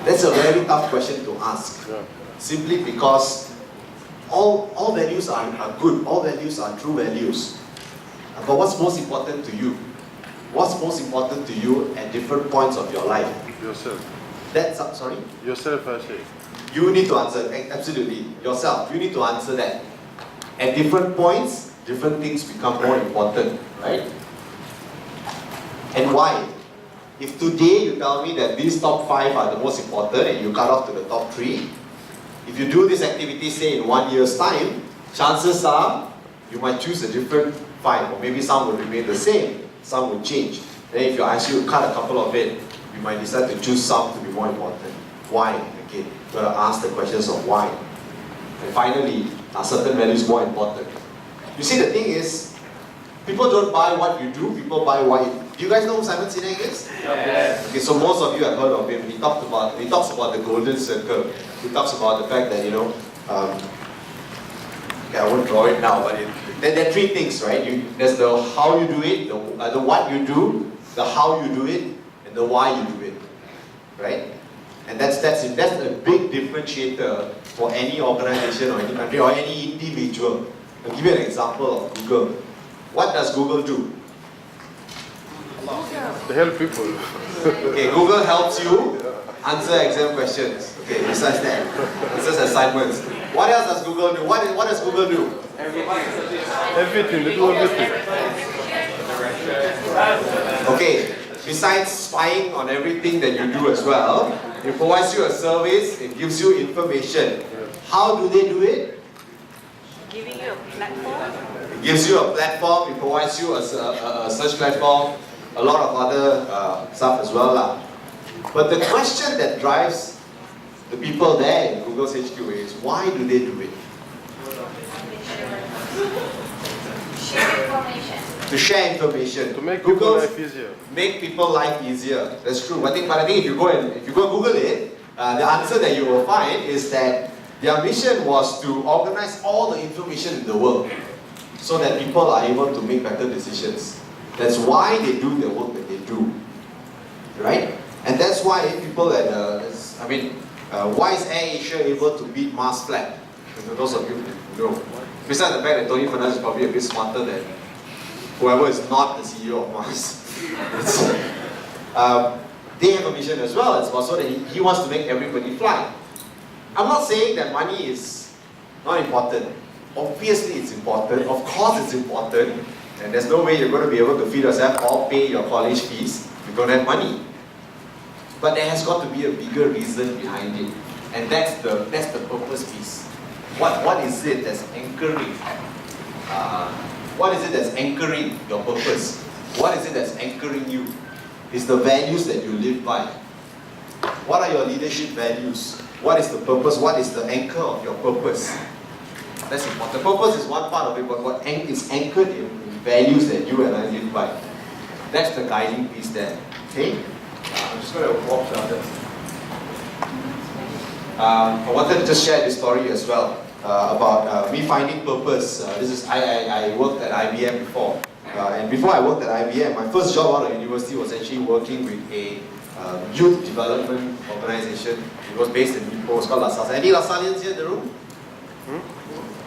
That's a very tough question to ask. Yeah. Simply because all values are good. All values are true values. But what's most important to you? What's most important to you at different points of your life? Yourself. Sorry? Yourself, I say. You need to answer, absolutely, yourself. You need to answer that. At different points, different things become more important, right? And why? If today you tell me that these top 5 are the most important and you cut off to the top 3, if you do this activity, say in 1 year's time, chances are you might choose a different 5, or maybe some will remain the same, some will change. Then if you ask you to cut a couple of it, you might decide to choose some to be more important. Why? Again, you've got to ask the questions of why. And finally, are certain values more important? You see, the thing is, people don't buy what you do, people buy why. Do you guys know who Simon Sinek is? Yes. Okay, so most of you have heard of him. He talks about the golden circle. He talks about the fact that, okay, I won't draw it now, but there are 3 things, right? There's the how you do it, the what you do, the how you do it, and the why you do it, right? And that's a big differentiator for any organization or any country or any individual. I'll give you an example of Google. What does Google do? To help people. Okay, Google helps you answer exam questions. Okay, besides that, answers assignments. What else does Google do? What does Google do? Everything, they do everything. Okay, besides spying on everything that you do as well, it provides you a service, it gives you information. How do they do it? Giving you a platform. It gives you a platform, it provides you a search platform, a lot of other stuff as well. But the question that drives the people there in Google's HQ is, why do they do it? Share information. To share information. To make people's Google's life easier. make people life easier. That's true. But I think if you go Google it, the answer that you will find is that their mission was to organize all the information in the world so that people are able to make better decisions. That's why they do the work that they do, right? And that's why people at why is Air Asia able to beat Mars flag? For those of you who know, besides the fact that Tony Fernandez is probably a bit smarter than whoever is not the CEO of Mars. They have a mission as well. It's also that he wants to make everybody fly. I'm not saying that money is not important. Obviously it's important. Of course it's important. And there's no way you're going to be able to feed yourself or pay your college fees if you don't have money. But there has got to be a bigger reason behind it. And that's the purpose piece. What is it that's anchoring? What is it that's anchoring your purpose? What is it that's anchoring you? It's the values that you live by. What are your leadership values? What is the purpose? What is the anchor of your purpose? That's important. Purpose is one part of it, but what is anchored in values that you and I live by. That's the guiding piece there. Okay? I'm just going to walk down this. I wanted to just share this story as well about me finding purpose. I worked at IBM before. And before I worked at IBM, my first job out of university was actually working with a youth development organization. It was based in Ipoh. It's called La Salsa. Any La Salians here in the room?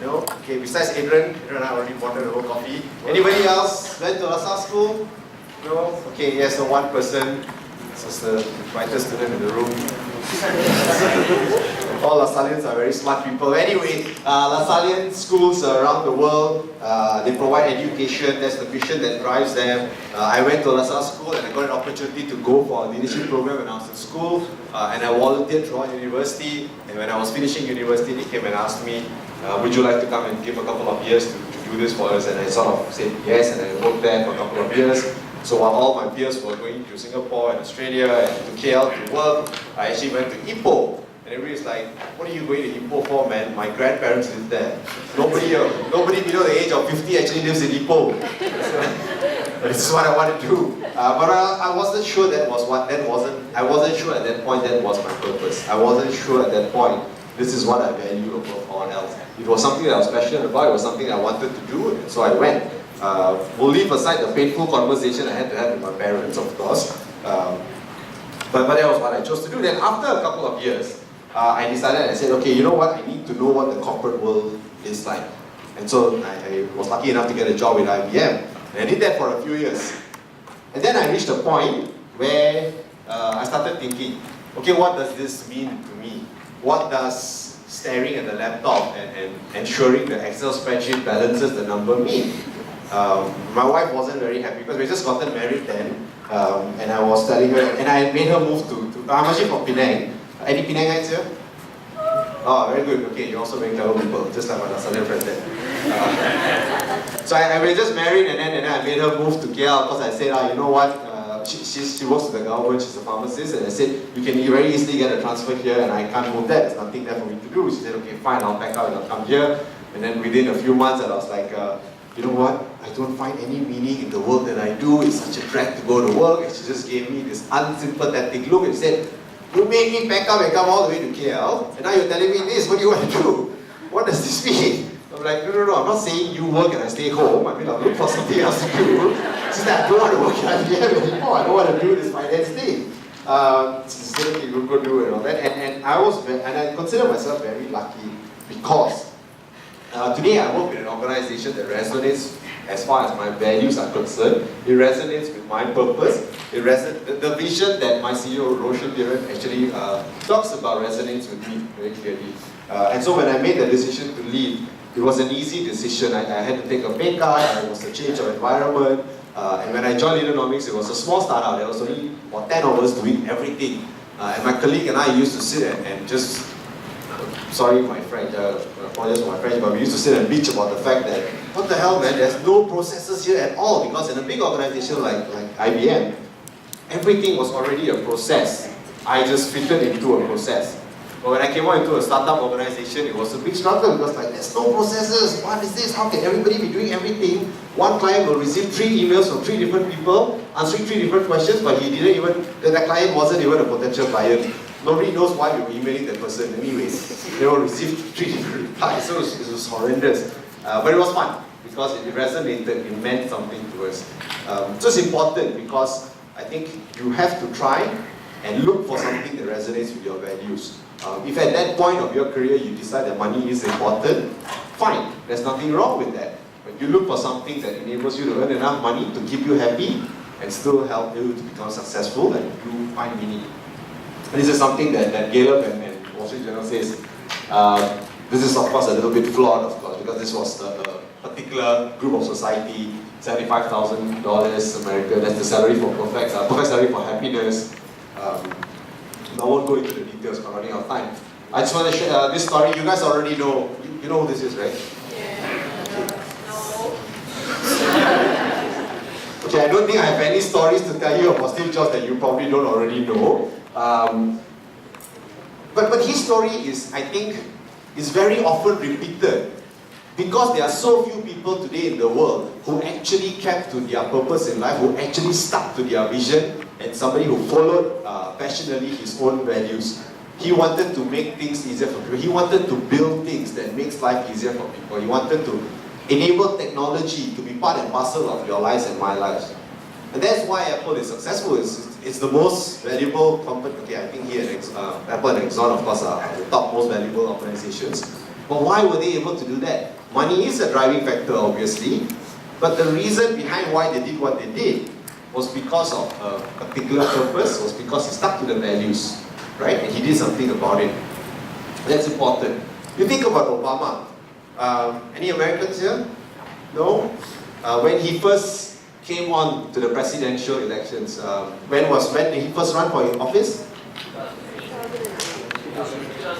No? Okay, besides Adrian and I already bought a whole coffee. Anybody else went to La Salle school? No? Okay, yes, so one person. This is the brightest student in the room. All La Sallians are very smart people. Anyway, La Sallian schools around the world, they provide education. That's the mission that drives them. I went to La Salle school and I got an opportunity to go for a leadership program when I was in school. And I volunteered throughout university. And when I was finishing university, they came and asked me, would you like to come and give a couple of years to do this for us? And I sort of said yes, and I worked there for a couple of years. So while all my peers were going to Singapore and Australia and to KL to work, I actually went to Ipoh. And everybody's like, what are you going to Ipoh for, man? My grandparents lived there. Nobody below the age of 50 actually lives in Ipoh. So, this is what I want to do. But I wasn't sure I wasn't sure at that point that was my purpose. I wasn't sure at that point this is what I value above all else. It was something that I was passionate about. It was something I wanted to do, and so I went. We'll leave aside the painful conversation I had to have with my parents, of course. But that was what I chose to do. Then after a couple of years, I decided, I said, okay, you know what? I need to know what the corporate world is like. And so I was lucky enough to get a job with IBM. And I did that for a few years. And then I reached a point where I started thinking, okay, what does this mean to me? What does staring at the laptop and ensuring the Excel spreadsheet balances the number mean? My wife wasn't very happy because we just gotten married then, and I was telling her, and I made her move to I'm actually from Penang. Any Penangites here? Oh, very good. Okay, you're also very clever people, just like my Australian friend there. So I was just married, and then I made her move to KL because I said, you know what? She works with the government. She's a pharmacist, and I said you can very easily get a transfer here, and I can't move there. There's nothing there for me to do. She said, okay, fine, I'll pack up and I'll come here. And then within a few months, I was like, you know what? I don't find any meaning in the work that I do. It's such a drag to go to work. And she just gave me this unsympathetic look and said, you made me pack up and come all the way to KL, and now you're telling me this. What do you want to do? What does this mean? I'm like, no, I'm not saying you work and I stay home. I mean, I'll look for something else to do. It's just that I don't want to work at IBM anymore. I don't want to do this finance thing. She said, okay, go do it and all that. And I consider myself very lucky because today I work with an organization that resonates as far as my values are concerned. It resonates with my purpose. The vision that my CEO, Roshan Dhiran, actually talks about resonates with me very clearly. And so when I made the decision to leave, it was an easy decision. I had to take a pay cut. It was a change of environment. And when I joined Leadernomics, it was a small startup. There was only about 10 of us doing everything. And my colleague and I used to sit and just, sorry my French, apologies for my French, but we used to sit and bitch about the fact that, what the hell man, there's no processes here at all, because in a big organization like IBM, everything was already a process. I just fitted into a process. But when I came out into a startup organization, it was a big struggle because like, there's no processes. What is this? How can everybody be doing everything? One client will receive 3 emails from 3 different people, answering 3 different questions, but the client wasn't even a potential client. Nobody knows why we were emailing that person anyways. They all received 3 different replies, so it was horrendous. But it was fun because it resonated, it meant something to us. So it's important because I think you have to try and look for something that resonates with your values. If at that point of your career you decide that money is important, fine, there's nothing wrong with that. But you look for something that enables you to earn enough money to keep you happy and still help you to become successful and you find meaning. And this is something that Caleb and Wall Street Journal says. This is of course a little bit flawed, of course, because this was a particular group of society, $75,000 American, that's the salary for perfect salary for happiness. I won't go into the details because I'm running out of time. I just want to share this story. You guys already know. You know who this is, right? Yeah. No. Okay, I don't think I have any stories to tell you about Steve Jobs that you probably don't already know. But his story is, I think, is very often repeated because there are so few people today in the world who actually kept to their purpose in life, who actually stuck to their vision, and somebody who followed passionately his own values. He wanted to make things easier for people. He wanted to build things that makes life easier for people. He wanted to enable technology to be part and parcel of your lives and my lives. And that's why Apple is successful. it's the most valuable company. Okay, I think here Apple and Exxon, of course, are the top most valuable organizations. But why were they able to do that? Money is a driving factor, obviously. But the reason behind why they did what they did was because of a particular purpose, was because he stuck to the values, right? And he did something about it. That's important. You think about Obama. Any Americans here? No? When he first came on to the presidential elections, when did he first run for office?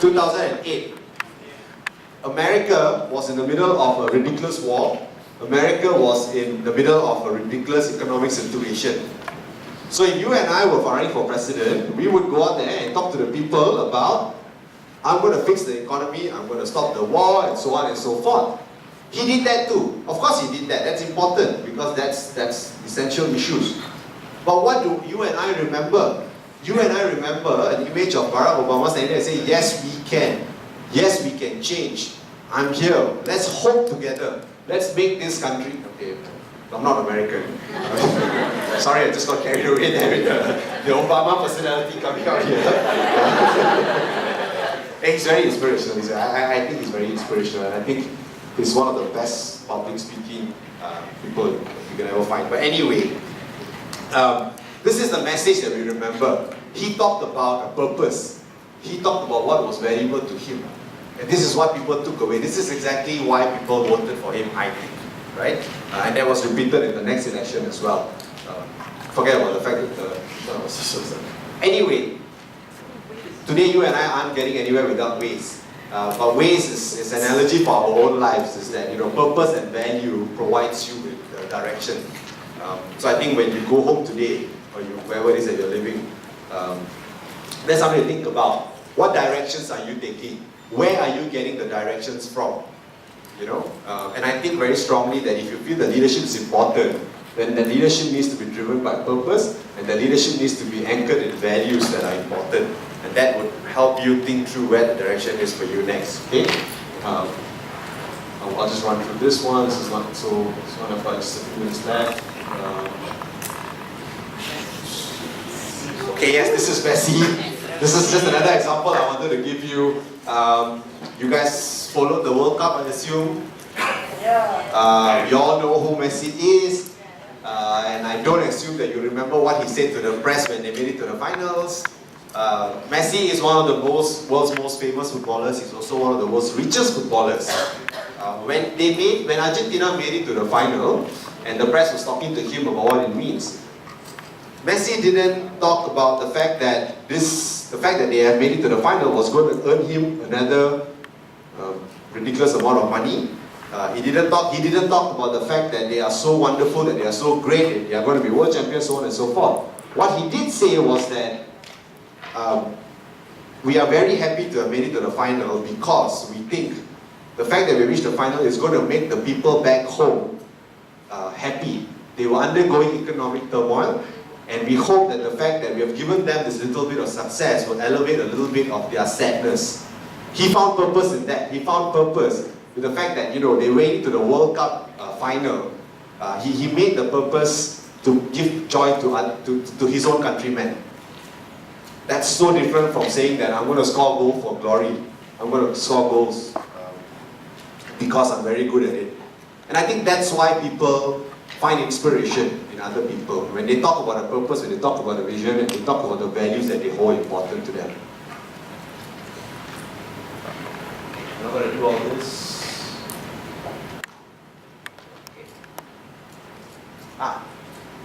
2008. America was in the middle of a ridiculous war. America was in the middle of a ridiculous economic situation. So if you and I were running for president, we would go out there and talk to the people about, I'm going to fix the economy, I'm going to stop the war, and so on and so forth. He did that too. Of course he did that. That's important because that's essential issues. But what do you and I remember? You and I remember an image of Barack Obama standing there and saying, yes, we can. Yes, we can change. I'm here. Let's hope together. Let's make this country. Okay, I'm not American. Sorry, I just got carried away there with the Obama personality coming out here. He's very inspirational. I think he's very inspirational, and I think he's one of the best public speaking people you can ever find. But anyway, this is the message that we remember. He talked about a purpose. He talked about what was valuable to him. And this is what people took away. This is exactly why people voted for him, I think. Right? And that was repeated in the next election as well. Forget about the fact that anyway, today you and I aren't getting anywhere without ways. But ways is an analogy for our own lives, is that purpose and value provides you with direction. So I think when you go home today, or wherever it is that you're living, there's something to think about. What directions are you taking? Where are you getting the directions from? And I think very strongly that if you feel the leadership is important, then the leadership needs to be driven by purpose, and the leadership needs to be anchored in values that are important. And that would help you think through where the direction is for you next. Okay? I'll just run through this one. This is not so. It's one of just a few minutes left. Okay, yes, this is messy. This is just another example I wanted to give you. You guys followed the World Cup, I assume. You all know who Messi is. And I don't assume that you remember what he said to the press when they made it to the finals. Messi is one of the world's most famous footballers. He's also one of the world's richest footballers. When Argentina made it to the final, and the press was talking to him about what it means, Messi didn't talk about the fact that they have made it to the final was going to earn him another ridiculous amount of money. He didn't talk about the fact that they are so wonderful, that they are so great, that they are going to be world champions, so on and so forth. What he did say was that we are very happy to have made it to the final because we think the fact that we reached the final is going to make the people back home happy. They were undergoing economic turmoil, and we hope that the fact that we have given them this little bit of success will elevate a little bit of their sadness. He found purpose in that. He found purpose with the fact that they went to the World Cup final. He made the purpose to give joy to his own countrymen. That's so different from saying that I'm going to score goals for glory. I'm going to score goals because I'm very good at it. And I think that's why people find inspiration in other people. When they talk about a purpose, when they talk about a vision, and they talk about the values that they hold important to them. I'm not going to do all this.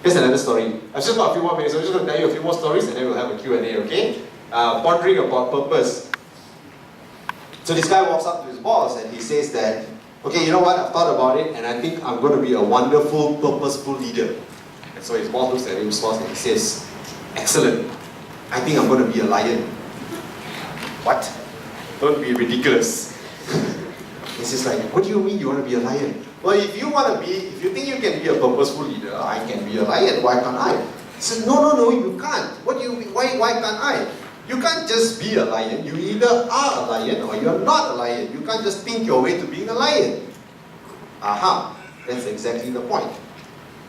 Here's another story. I've just got a few more minutes, so I'm just going to tell you a few more stories and then we'll have a Q&A, okay? Pondering about purpose. So this guy walks up to his boss and he says that, okay, you know what, I've thought about it and I think I'm going to be a wonderful, purposeful leader. And so his boss looks at him, and he says, excellent, I think I'm going to be a lion. What? Don't be ridiculous. He's just like, what do you mean you want to be a lion? Well, if you think you can be a purposeful leader, I can be a lion, why can't I? He said, no, you can't. What do you mean, why can't I? You can't just be a lion. You either are a lion or you're not a lion. You can't just think your way to being a lion. Aha, that's exactly the point.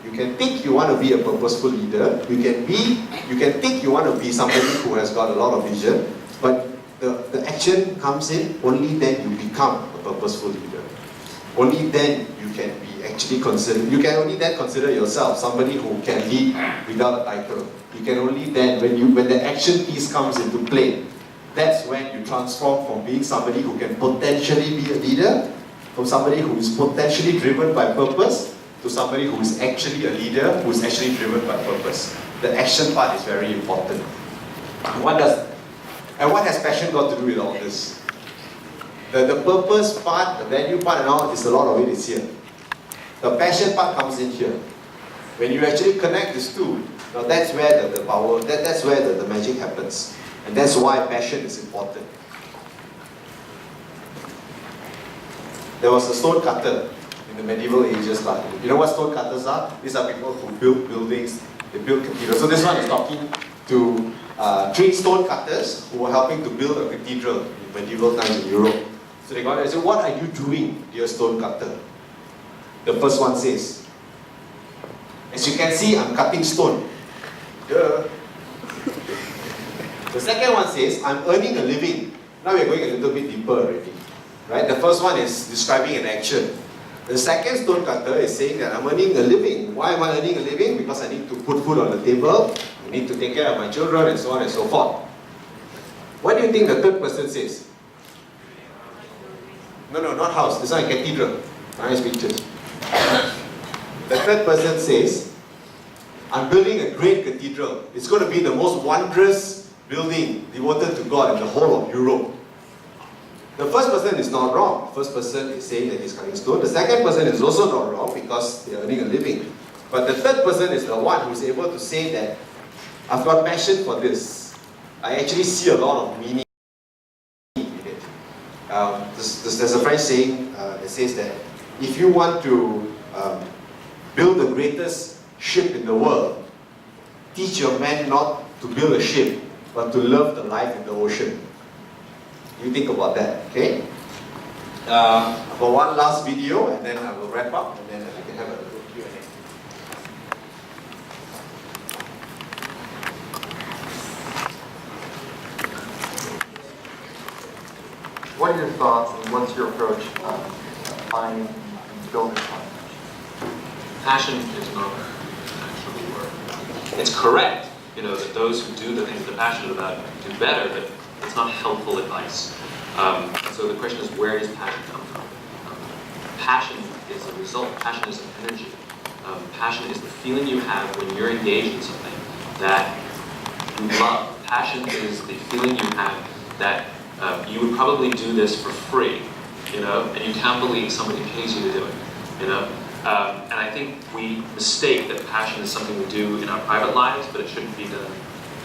You can think you want to be a purposeful leader. You can think you want to be somebody who has got a lot of vision, but the action comes in only then you become a purposeful leader. Only then you can be actually considered, you can only then consider yourself somebody who can lead without a title. You can only then, when the action piece comes into play, that's when you transform from being somebody who can potentially be a leader, from somebody who is potentially driven by purpose, to somebody who is actually a leader, who is actually driven by purpose. The action part is very important. What has passion got to do with all this? The purpose part, the value part and all, is a lot of it is here. The passion part comes in here. When you actually connect these two, now that's where the power, that's where the magic happens. And that's why passion is important. There was a stone cutter in the medieval ages. You know what stone cutters are? These are people who build buildings, they build cathedrals. So this one is talking to 3 stone cutters who were helping to build a cathedral in medieval times in Europe. So they got there and said, "What are you doing, dear stone cutter?" The first one says, "As you can see, I'm cutting stone." Duh. The second one says, "I'm earning a living." Now we're going a little bit deeper already. Right? The first one is describing an action. The second stone cutter is saying that I'm earning a living. Why am I earning a living? Because I need to put food on the table, I need to take care of my children, and so on and so forth. What do you think the third person says? No, not house. This one is cathedral. Nice pictures. The third person says, "I'm building a great cathedral. It's going to be the most wondrous building devoted to God in the whole of Europe." The first person is not wrong. The first person is saying that he's cutting stone. The second person is also not wrong because they're earning a living. But the third person is the one who's able to say that I've got passion for this. I actually see a lot of meaning in it. There's a French saying that says that if you want to build the greatest ship in the world, teach your men not to build a ship, but to love the life in the ocean. You think about that, okay? For one last video, and then I will wrap up, and then I can have a little Q&A. What are your thoughts and what's your approach on finding and building passion? Passion is not actually work. It's correct, that those who do the things they're passionate about do better, but it's not helpful advice. So the question is, where does passion come from? Passion is a result. Passion is an energy. Passion is the feeling you have when you're engaged in something that you love. Passion is the feeling you have that you would probably do this for free, and you can't believe somebody pays you to do it, And I think we mistake that passion is something we do in our private lives, but it shouldn't be done,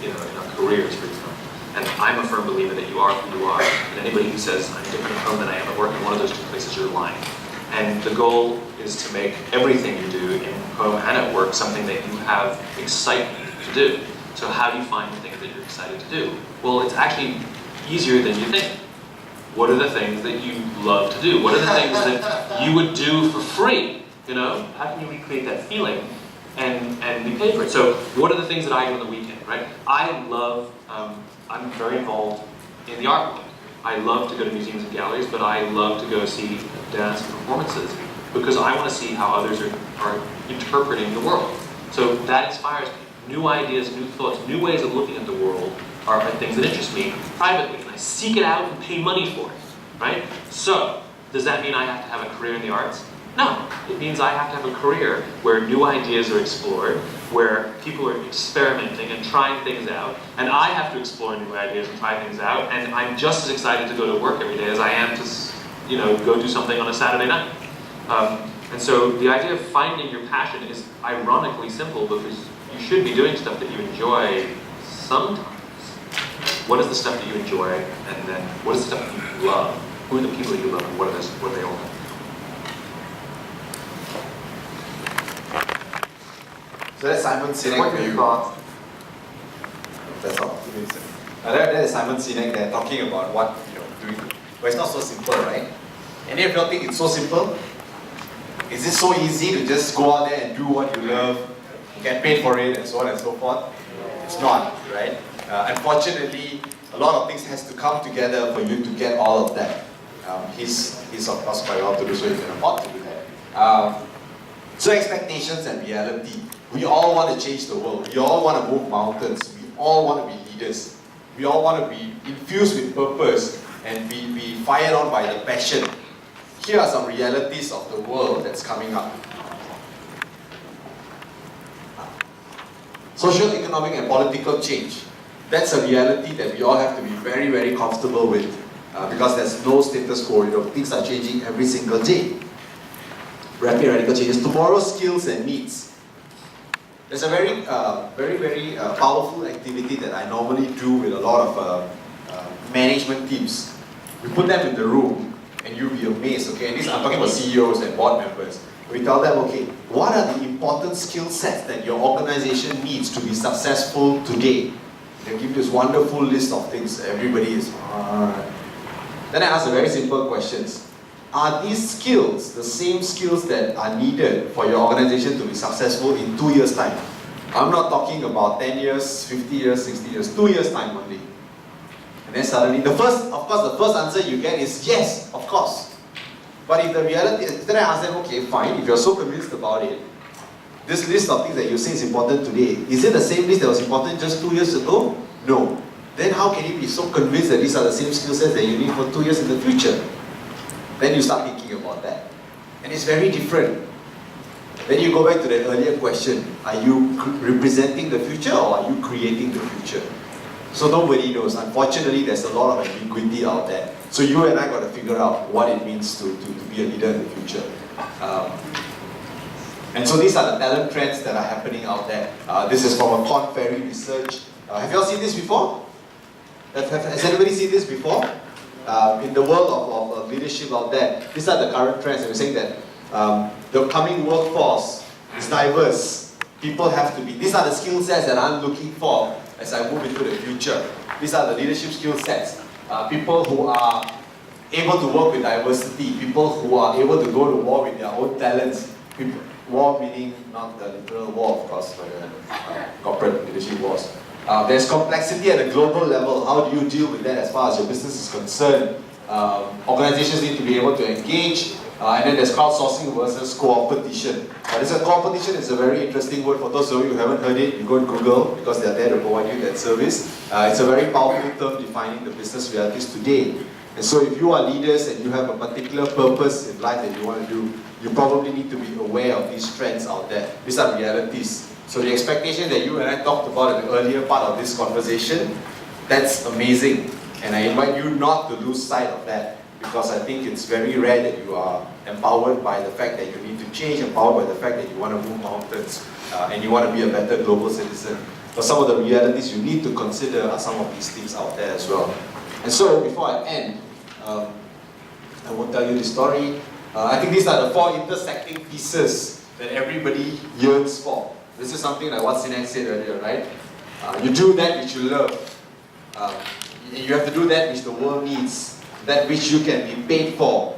in our careers, for example. And I'm a firm believer that you are who you are. And anybody who says, I'm different at home than I am at work, in one of those two places, you're lying. And the goal is to make everything you do in home and at work something that you have excitement to do. So how do you find the things that you're excited to do? Well, it's actually easier than you think. What are the things that you love to do? What are the things that you would do for free? How can you recreate that feeling and be paid for it? So what are the things that I do on the weekend, right? I'm very involved in the art world. I love to go to museums and galleries, but I love to go see dance performances because I want to see how others are interpreting the world. So that inspires me. New ideas, new thoughts, new ways of looking at the world are things that interest me privately, and I seek it out and pay money for it, right? So, does that mean I have to have a career in the arts? No, it means I have to have a career where new ideas are explored, where people are experimenting and trying things out, and I have to explore new ideas and try things out, and I'm just as excited to go to work every day as I am to, go do something on a Saturday night. And so the idea of finding your passion is ironically simple because you should be doing stuff that you enjoy sometimes. What is the stuff that you enjoy, and then what is the stuff that you love? Who are the people that you love, and what are they all like? So that's Simon Sinek. What are your thoughts? That's all. That is Simon Sinek there talking about what doing. But it's not so simple, right? Any of you think it's so simple? Is it so easy to just go out there and do what you love, get paid for it, and so on and so forth? It's not, right? Unfortunately, a lot of things has to come together for you to get all of that. He's of course quite well to do, so he can afford to do that. So expectations and reality. We all want to change the world. We all want to move mountains. We all want to be leaders. We all want to be infused with purpose and be fired on by the passion. Here are some realities of the world that's coming up. Social, economic and political change. That's a reality that we all have to be very, very comfortable with because there's no status quo. Things are changing every single day. Rapid radical changes. Tomorrow's skills and needs. There's a very, very powerful activity that I normally do with a lot of management teams. We put them in the room and you'll be amazed, okay? And this, I'm talking about CEOs and board members. We tell them, okay, what are the important skill sets that your organization needs to be successful today? They give this wonderful list of things. Everybody is, Then I ask the very simple questions. Are these skills the same skills that are needed for your organization to be successful in 2 years' time? I'm not talking about 10 years, 50 years, 60 years, 2 years' time only. And then suddenly, the first answer you get is yes, of course. But if the reality, then I ask them, okay, fine, if you're so convinced about it, this list of things that you say is important today, is it the same list that was important just 2 years ago? No. Then how can you be so convinced that these are the same skill sets that you need for 2 years in the future? Then you start thinking about that. And it's very different. Then you go back to that earlier question, are you representing the future or are you creating the future? So nobody knows. Unfortunately, there's a lot of ambiguity out there. So you and I got to figure out what it means to be a leader in the future. And so these are the talent trends that are happening out there. This is from a Korn Ferry research. Have you all seen this before? Has anybody seen this before? In the world of leadership out there, these are the current trends. And we're saying that the coming workforce is diverse. People have to be. These are the skill sets that I'm looking for as I move into the future. These are the leadership skill sets. People who are able to work with diversity. People who are able to go to war with their own talents. War meaning not the literal war, of course, but corporate leadership wars. There's complexity at a global level. How do you deal with that as far as your business is concerned? Organizations need to be able to engage. And then there's crowdsourcing versus co-opetition. Co-opetition is a very interesting word. For those of you who haven't heard it, you go and Google because they're there to provide you that service. It's a very powerful term defining the business realities today. And so if you are leaders and you have a particular purpose in life that you want to do, you probably need to be aware of these trends out there. These are realities. So the expectation that you and I talked about in the earlier part of this conversation, that's amazing. And I invite you not to lose sight of that, because I think it's very rare that you are empowered by the fact that you need to change, empowered by the fact that you want to move mountains, and you want to be a better global citizen. But some of the realities you need to consider are some of these things out there as well. And so before I end, I won't tell you the story. I think these are the 4 intersecting pieces that everybody yearns for. This is something like what Sinan said earlier, right? You do that which you love. You have to do that which the world needs, that which you can be paid for,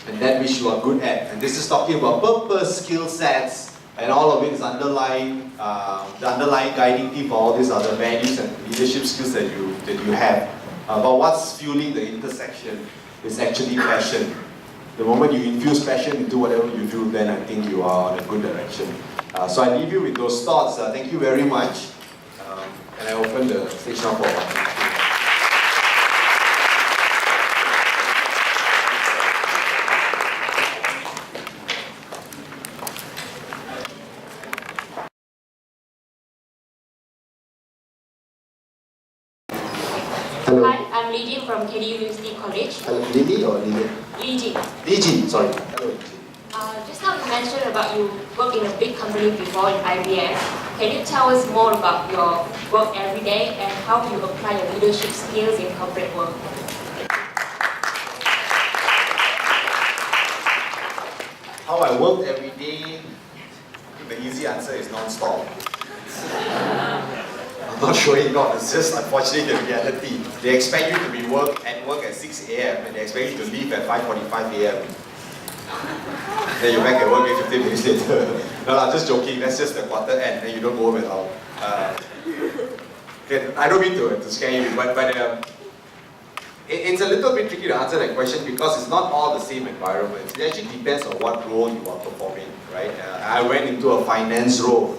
and that which you are good at. And this is talking about purpose, skill sets, and all of it is underlying, the underlying guiding theme for all these other values and leadership skills that you have. But what's fueling the intersection is actually passion. The moment you infuse passion into whatever you do, then I think you are on a good direction. So I leave you with those thoughts. Thank you very much. And I open the stage now for questions. Hello. Hi, I'm Liji from KD University College. Hello, Lily or Lily? Liji. Liji, sorry. Hello. Just now you mentioned about you work in a big company before in IBM. Can you tell us more about your work every day and how you apply your leadership skills in corporate work? How I work every day, the easy answer is non-stop. I'm not showing off, it's just unfortunately the reality. They expect you to be at work at 6 a.m. and they expect you to leave at 5:45 a.m. Then you're back at work 15 minutes later. No, I'm just joking. That's just the quarter end. Then you don't go home at all. Okay, I don't mean to scare you, but it's a little bit tricky to answer that question because it's not all the same environments. It actually depends on what role you are performing, right? I went into a finance role,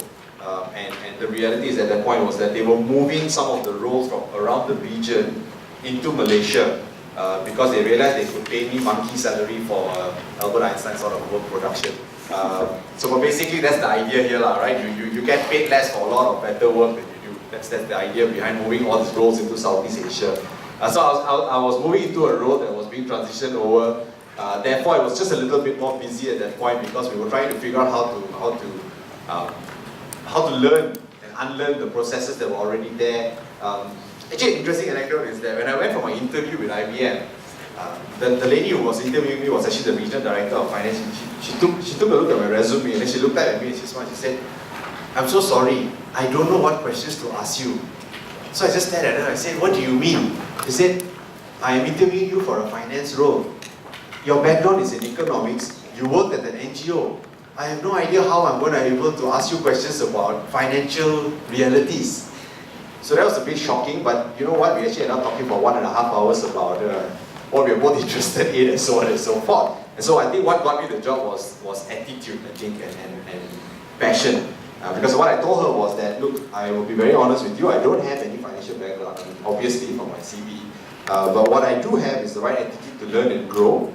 and the reality is at that point was that they were moving some of the roles from around the region into Malaysia because they realized they could pay me monkey salary for Albert Einstein sort of work production. So basically that's the idea here, right? You get paid less for a lot of better work than you do. That's the idea behind moving all these roles into Southeast Asia. So I was moving into a role that was being transitioned over. Therefore, it was just a little bit more busy at that point because we were trying to figure out how to learn and unlearn the processes that were already there. Actually, an interesting anecdote is that when I went for my interview with IBM, the lady who was interviewing me was actually the regional director of finance. She took a look at my resume and then she looked at me and she smiled. She said, "I'm so sorry, I don't know what questions to ask you." So I just stared at her. I said, "What do you mean?" She said, "I am interviewing you for a finance role. Your background is in economics. You worked at an NGO. I have no idea how I'm going to be able to ask you questions about financial realities." So that was a bit shocking, but you know what? We actually ended up talking for 1.5 hours about what we were both interested in and so on and so forth. And so I think what got me the job was attitude, I think, and passion. Because what I told her was that, look, I will be very honest with you, I don't have any financial background, obviously from my CV. But what I do have is the right attitude to learn and grow.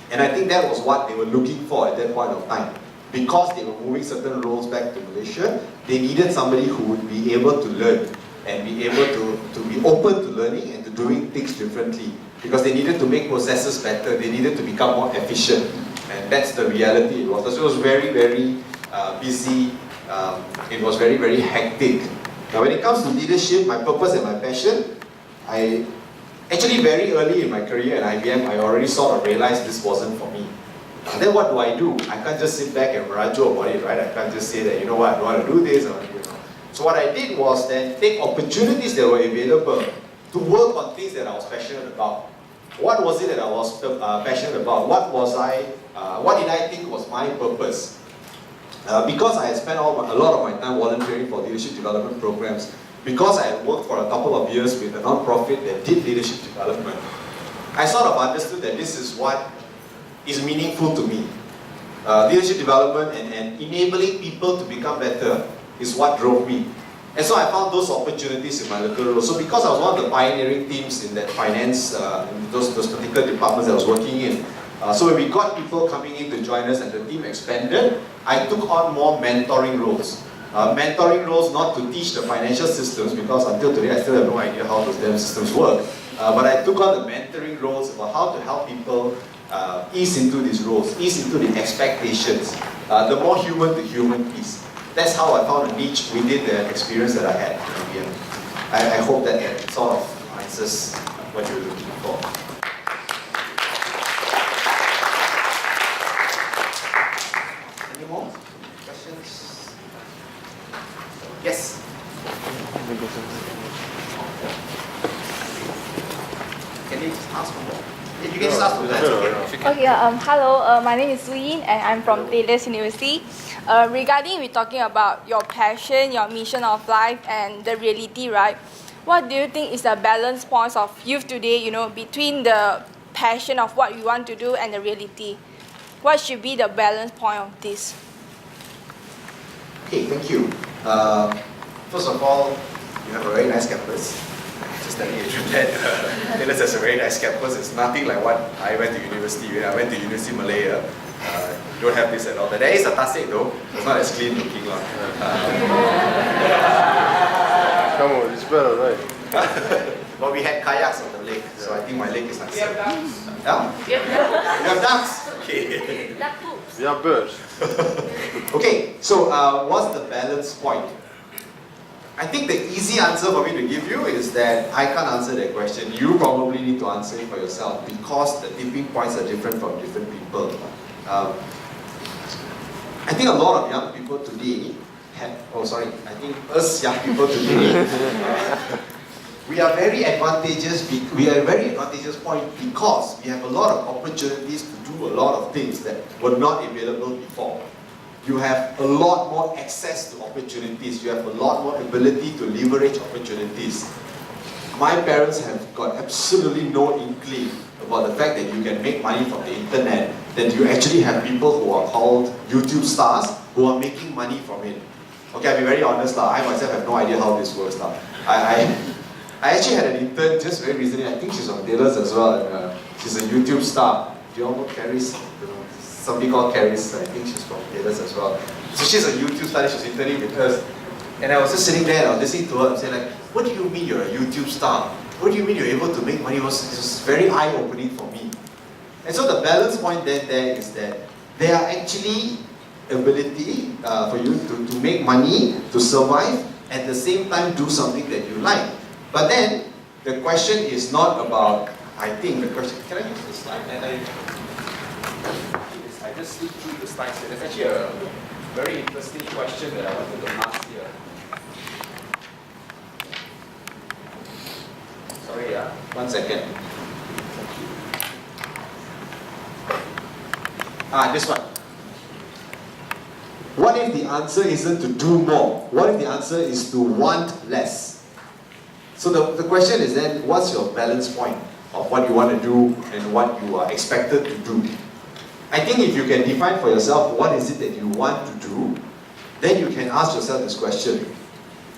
And I think that was what they were looking for at that point of time. Because they were moving certain roles back to Malaysia, they needed somebody who would be able to learn and be able to be open to learning and to doing things differently. Because they needed to make processes better, they needed to become more efficient. And that's the reality it was. So it was very, very busy. It was very, very hectic. Now when it comes to leadership, my purpose and my passion, I actually very early in my career at IBM, I already sort of realized this wasn't for me. And then what do? I can't just sit back and merajo about it, right? I can't just say that, you know what, I don't want to do this. So what I did was then take opportunities that were available to work on things that I was passionate about. What was it that I was passionate about? What did I think was my purpose? Because I had spent a lot of my time volunteering for leadership development programs, because I had worked for a couple of years with a non-profit that did leadership development, I sort of understood that this is what is meaningful to me. Leadership development and enabling people to become better is what drove me. And so I found those opportunities in my local role. So because I was one of the pioneering teams in that finance, in those particular departments that I was working in, so when we got people coming in to join us and the team expanded, I took on more mentoring roles. Mentoring roles not to teach the financial systems, because until today I still have no idea how those damn systems work. But I took on the mentoring roles about how to help people ease into these roles, ease into the expectations, the more human to human piece. That's how I found a niche within the experience that I had. I hope that sort of answers what you're looking for. Any more questions? Yes? Can you just ask for more? You can just ask for that. Okay, hello, my name is Su Yin and I'm from Taylor's University. Regarding we're talking about your passion, your mission of life and the reality, right? What do you think is the balance points of youth today, between the passion of what you want to do and the reality? What should be the balance point of this? Okay, thank you. First of all, you have a very nice campus. Just telling you that Taylor's has a very nice campus. It's nothing like what I went to university. When I went to University Malaya, you don't have this at all. There is a tasik though. It's not as clean looking. Come on, it's better, right? But we had kayaks on the lake, so I think my lake is nicer. Yeah? You have ducks? Okay. We have birds. Okay, so what's the balance point? I think the easy answer for me to give you is that I can't answer that question. You probably need to answer it for yourself because the tipping points are different from different people. I think a lot of young people today I think us young people today we are very advantageous. We are a very advantageous point because we have a lot of opportunities to do a lot of things that were not available before. You have a lot more access to opportunities. You have a lot more ability to leverage opportunities. My parents have got absolutely no inkling about the fact that you can make money from the internet, that you actually have people who are called YouTube stars who are making money from it. Okay, I'll be very honest, I myself have no idea how this works. I actually had an intern just very recently, I think she's on Taylor's as well, and, she's a YouTube star. Do you all know Caris? Somebody called Caris, I think she's from Taylor's as well. So she's a YouTube star, she's interning with us. And I was just sitting there and I was listening to her and saying like, what do you mean you're a YouTube star? What do you mean you're able to make money? It was very eye-opening for me. And so the balance point then there is that there are actually ability for you to make money, to survive, at the same time do something that you like. But then, the question is not about, I think the question, can I use the slide? I just looked through the slides here. There's actually a very interesting question that I wanted to ask here. Sorry, 1 second. This one. What if the answer isn't to do more? What if the answer is to want less? So the question is then, what's your balance point of what you want to do and what you are expected to do? I think if you can define for yourself what is it that you want to do, then you can ask yourself this question.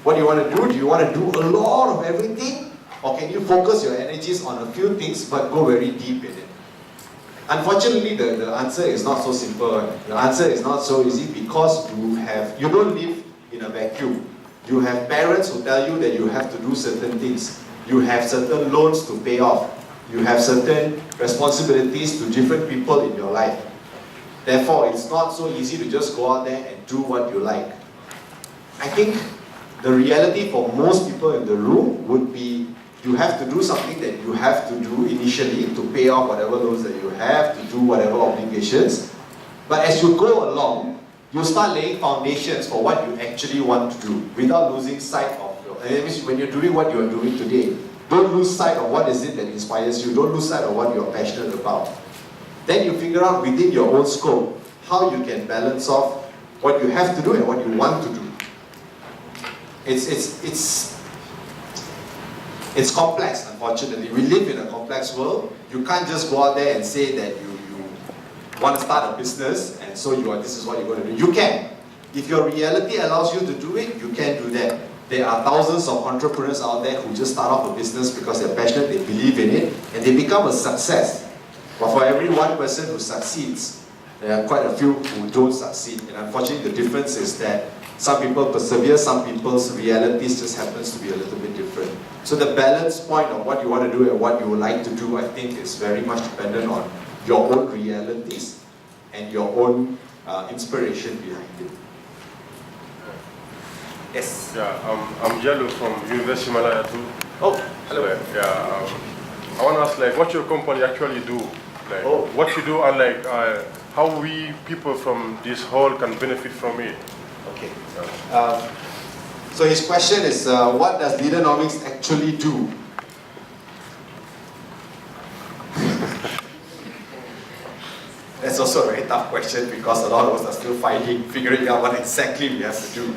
What do you want to do? Do you want to do a lot of everything? Or can you focus your energies on a few things but go very deep in it? Unfortunately, the answer is not so simple. The answer is not so easy because you don't live in a vacuum. You have parents who tell you that you have to do certain things. You have certain loans to pay off. You have certain responsibilities to different people in your life. Therefore, it's not so easy to just go out there and do what you like. I think the reality for most people in the room would be you have to do something that you have to do initially to pay off whatever loans that you have, to do whatever obligations. But as you go along, you start laying foundations for what you actually want to do without losing sight of that means when you're doing what you're doing today, don't lose sight of what is it that inspires you, don't lose sight of what you're passionate about. Then you figure out within your own scope how you can balance off what you have to do and what you want to do. It's complex, unfortunately. We live in a complex world. You can't just go out there and say that you want to start a business and so this is what you're going to do. You can. If your reality allows you to do it, you can do that. There are thousands of entrepreneurs out there who just start off a business because they're passionate, they believe in it, and they become a success. But for every one person who succeeds, there are quite a few who don't succeed. And unfortunately, the difference is that some people persevere, some people's realities just happens to be a little bit different. So the balance point of what you want to do and what you would like to do, I think, is very much dependent on your own realities and your own inspiration behind it. Yes? Yeah, I'm Jello from University Malaya too. Oh, hello. I want to ask, like, what your company actually do? Like, what you do and, like, how we people from this hall can benefit from it. Okay. So his question is, what does Leadernomics actually do? That's also a very tough question because a lot of us are still figuring out what exactly we have to do.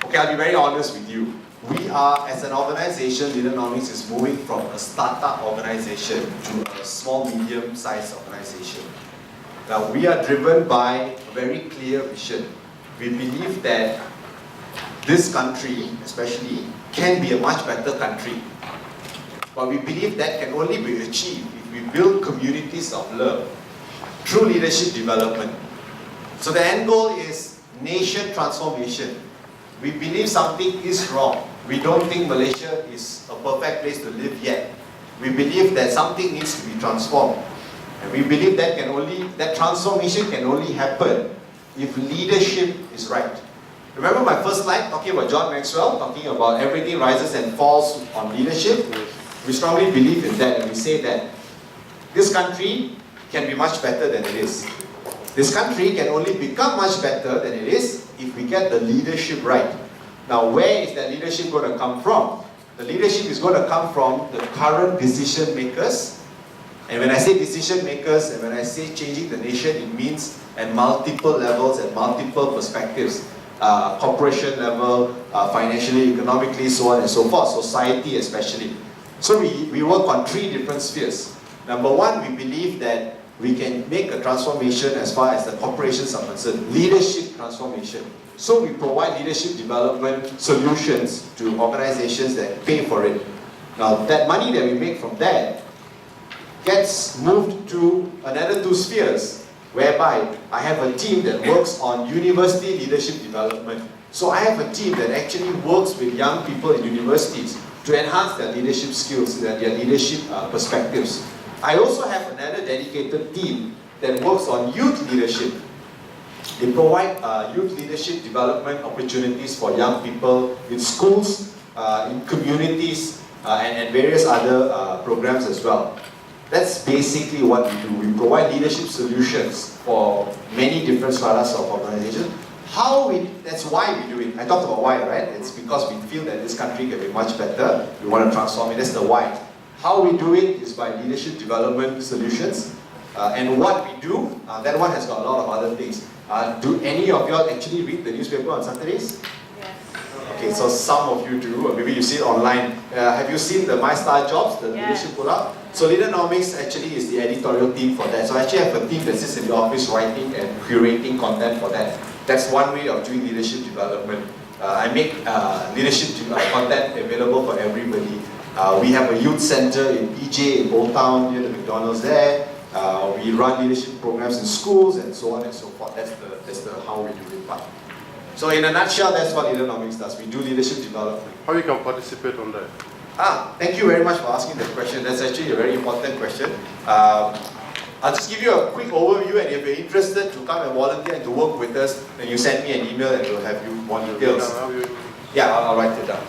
Okay, I'll be very honest with you. We are, as an organization, Leadernomics is moving from a startup organization to a small, medium-sized organization. Now, we are driven by a very clear vision. We believe that this country, especially, can be a much better country. But we believe that can only be achieved if we build communities of love through leadership development. So the end goal is nation transformation. We believe something is wrong. We don't think Malaysia is a perfect place to live yet. We believe that something needs to be transformed. And we believe that transformation can only happen if leadership is right. Remember my first slide talking about John Maxwell, talking about everything rises and falls on leadership? We strongly believe in that, and we say that this country can be much better than it is. This country can only become much better than it is if we get the leadership right. Now, where is that leadership going to come from? the leadership is going to come from the current decision makers. And when I say decision makers, and when I say changing the nation, it means at multiple levels and multiple perspectives. Corporation level, financially, economically, so on and so forth, society especially. So we work on 3 different spheres. Number 1, we believe that we can make a transformation as far as the corporations are concerned, leadership transformation. So we provide leadership development solutions to organizations that pay for it. Now that money that we make from that gets moved to another 2 spheres, whereby I have a team that works on university leadership development. So I have a team that actually works with young people in universities to enhance their leadership skills, their leadership perspectives. I also have another dedicated team that works on youth leadership. They provide youth leadership development opportunities for young people in schools, in communities, and various other programs as well. That's basically what we do. We provide leadership solutions for many different stratas of organizations. That's why we do it. I talked about why, right? It's because we feel that this country can be much better. We want to transform it. That's the why. How we do it is by leadership development solutions. And what we do, that one has got a lot of other things. Do any of y'all actually read the newspaper on Saturdays? Yes. Okay, so some of you do, or maybe you see it online. Have you seen the My Star Jobs, the leadership pull-up? So Leadernomics actually is the editorial team for that. So I actually have a team that sits in the office writing and curating content for that. That's one way of doing leadership development. I make leadership content available for everybody. We have a youth center in PJ, in Old Town, near the McDonald's there. We run leadership programs in schools and so on and so forth. That's the how we do it part. So in a nutshell, that's what Leadernomics does. We do leadership development. How you can participate on that? Thank you very much for asking that question. That's actually a very important question. I'll just give you a quick overview, and if you're interested to come and volunteer and to work with us, then you send me an email and we'll have you more details. Yeah, I'll write it down.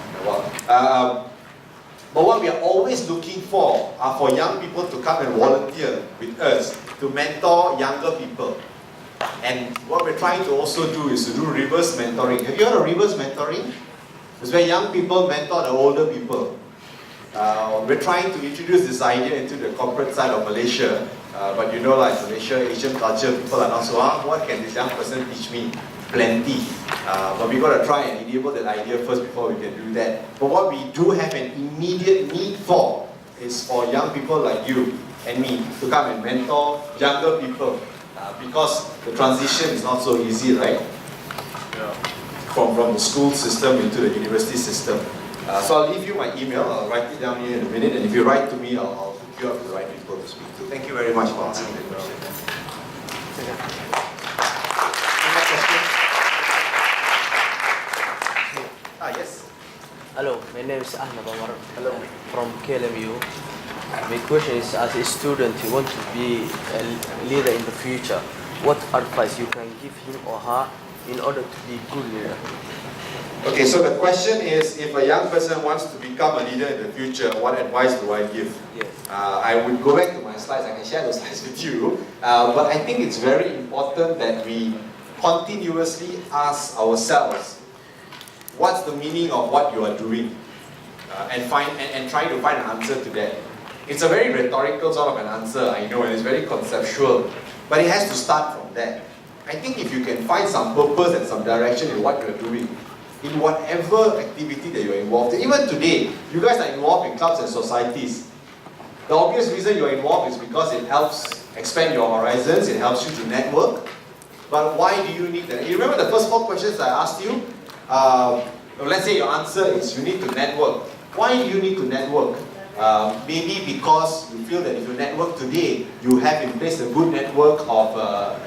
But what we are always looking for are for young people to come and volunteer with us to mentor younger people. And what we're trying to also do is to do reverse mentoring. Have you heard of reverse mentoring? It's where young people mentor the older people. We're trying to introduce this idea into the corporate side of Malaysia. But you know, like Malaysia, Asian culture, people are not so, what can this young person teach me? Plenty. But we've got to try and enable that idea first before we can do that. But what we do have an immediate need for is for young people like you and me to come and mentor younger people. Because the transition is not so easy, right? Yeah. From the school system into the university system. So I'll leave you my email. I'll write it down here in a minute. And if you write to me, I'll hook you up with the right people to speak to. Thank you very much for asking the question. Yes. Hello, my name is Ahmed Omar. Hello. From KLMU. My question is, as a student, you want to be a leader in the future. What advice you can give him or her in order to be a good leader? Okay, so the question is, if a young person wants to become a leader in the future, what advice do I give? Yes. I would go back to my slides. I can share those slides with you. But I think it's very important that we continuously ask ourselves, what's the meaning of what you are doing? And try to find an answer to that. It's a very rhetorical sort of an answer, I know, and it's very conceptual. But it has to start from there. I think if you can find some purpose and some direction in what you're doing, in whatever activity that you're involved in. Even today, you guys are involved in clubs and societies. The obvious reason you're involved is because it helps expand your horizons, it helps you to network. But why do you need that? You remember the first 4 questions I asked you? Let's say your answer is you need to network. Why do you need to network? Maybe because you feel that if you network today, you have in place a good network of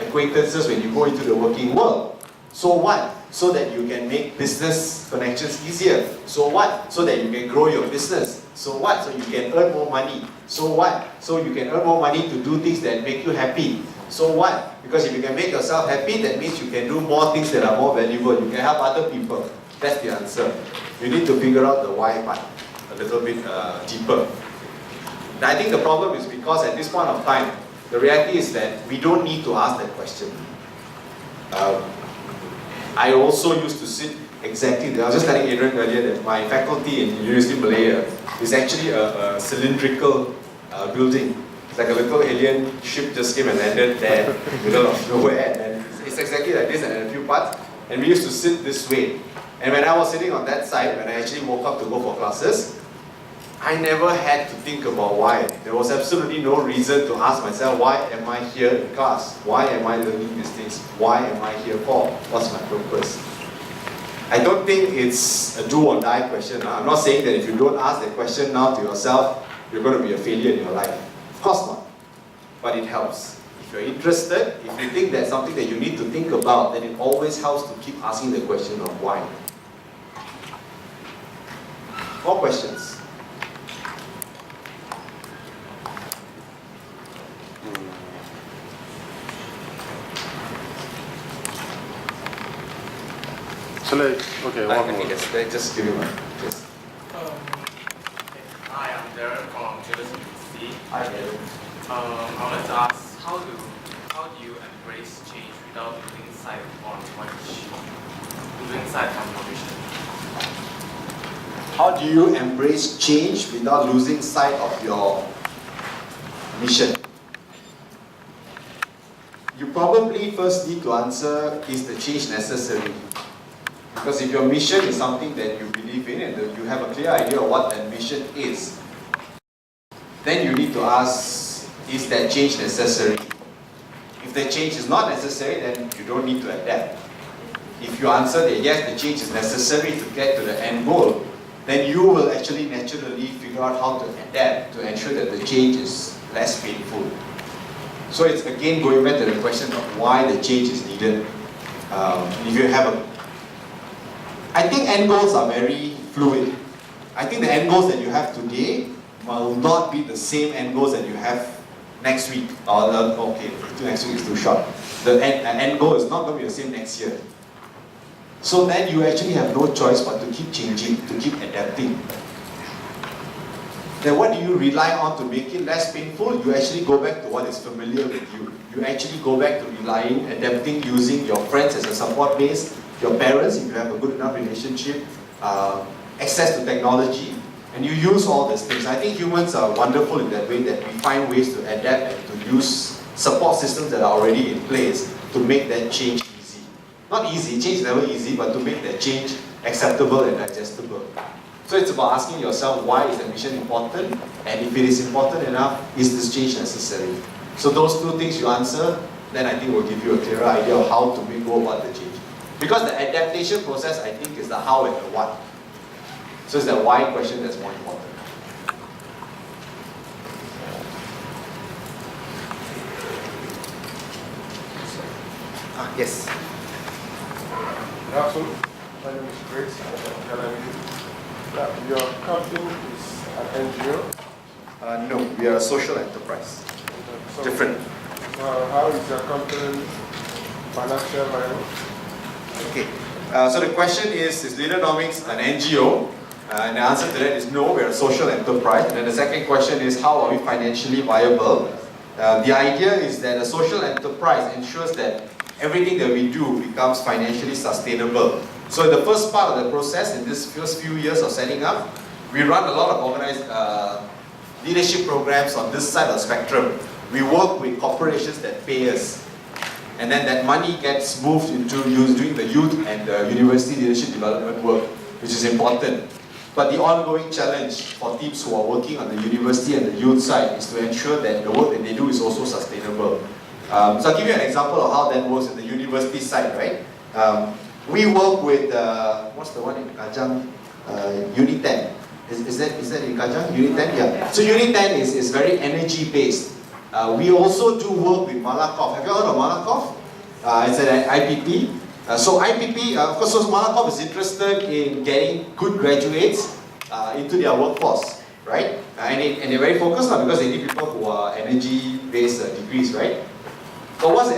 acquaintances when you go into the working world. So what? So that you can make business connections easier. So what? So that you can grow your business. So what? So you can earn more money. So what? So you can earn more money to do things that make you happy. So what? Because if you can make yourself happy, that means you can do more things that are more valuable. You can help other people. That's the answer. You need to figure out the why part a little bit deeper. Now, I think the problem is because at this point of time, the reality is that we don't need to ask that question. I also used to sit exactly. I was just telling Adrian earlier that my faculty in University of Malaya is actually a cylindrical building. It's like a little alien ship just came and landed there in the middle of nowhere, and it's exactly like this and in a few parts. And we used to sit this way. And when I was sitting on that side, when I actually woke up to go for classes, I never had to think about why. There was absolutely no reason to ask myself, why am I here in class? Why am I learning these things? Why am I here for? What's my purpose? I don't think it's a do or die question. I'm not saying that if you don't ask the question now to yourself, you're going to be a failure in your life. Of course not. But it helps. If you're interested, if you think there's something that you need to think about, then it always helps to keep asking the question of why. More questions? So like, okay, one more. Just give me one. Yes. Hi, I'm Darren from University. Hi, Darren. I wanted to ask, how do you embrace change without losing sight on your mission? How do you embrace change without losing sight of your mission? You probably first need to answer, is the change necessary? Because if your mission is something that you believe in and you have a clear idea of what that mission is, then you need to ask, is that change necessary? If that change is not necessary, then you don't need to adapt. If you answer that yes, the change is necessary to get to the end goal, then you will actually naturally figure out how to adapt to ensure that the change is less painful. So it's again going back to the question of why the change is needed. If you have I think end goals are very fluid. I think the end goals that you have today will not be the same end goals that you have next week. Okay, next week is too short. The end goal is not going to be the same next year. So then you actually have no choice but to keep changing, to keep adapting. Then what do you rely on to make it less painful? You actually go back to what is familiar with you. You actually go back to relying, adapting, using your friends as a support base, your parents, if you have a good enough relationship, access to technology, and you use all these things. I think humans are wonderful in that way, that we find ways to adapt and to use support systems that are already in place to make that change easy. Not easy, change is never easy, but to make that change acceptable and digestible. So it's about asking yourself, why is the mission important? And if it is important enough, is this change necessary? So those two things you answer, then I think will give you a clearer idea of how to go about the change. Because the adaptation process, I think, is the how and the what. So it's the why question that's more important. Yes. Good afternoon. My name is Grace. Your company is an NGO? No, we are a social enterprise. So, different. How is your company financial viable? Okay. So the question is Leadernomics an NGO? And the answer to that is no, we're a social enterprise. And then the second question is, how are we financially viable? The idea is that a social enterprise ensures that everything that we do becomes financially sustainable. So in the first part of the process, in this first few years of setting up, we run a lot of organized leadership programs on this side of the spectrum. We work with corporations that pay us. And then that money gets moved into doing the youth and the university leadership development work, which is important. But the ongoing challenge for teams who are working on the university and the youth side is to ensure that the work that they do is also sustainable. So I'll give you an example of how that works in the university side, right? We work with, what's the one in Kajang? Unit 10. Is that in Kajang? Unit 10? Yeah. So Unit 10 is very energy based. We also do work with Malakoff. Have you heard of Malakoff? It's an IPP. So IPP, of course, so Malakoff is interested in getting good graduates into their workforce, right? And they're very focused on because they need people who are energy-based degrees, right? But what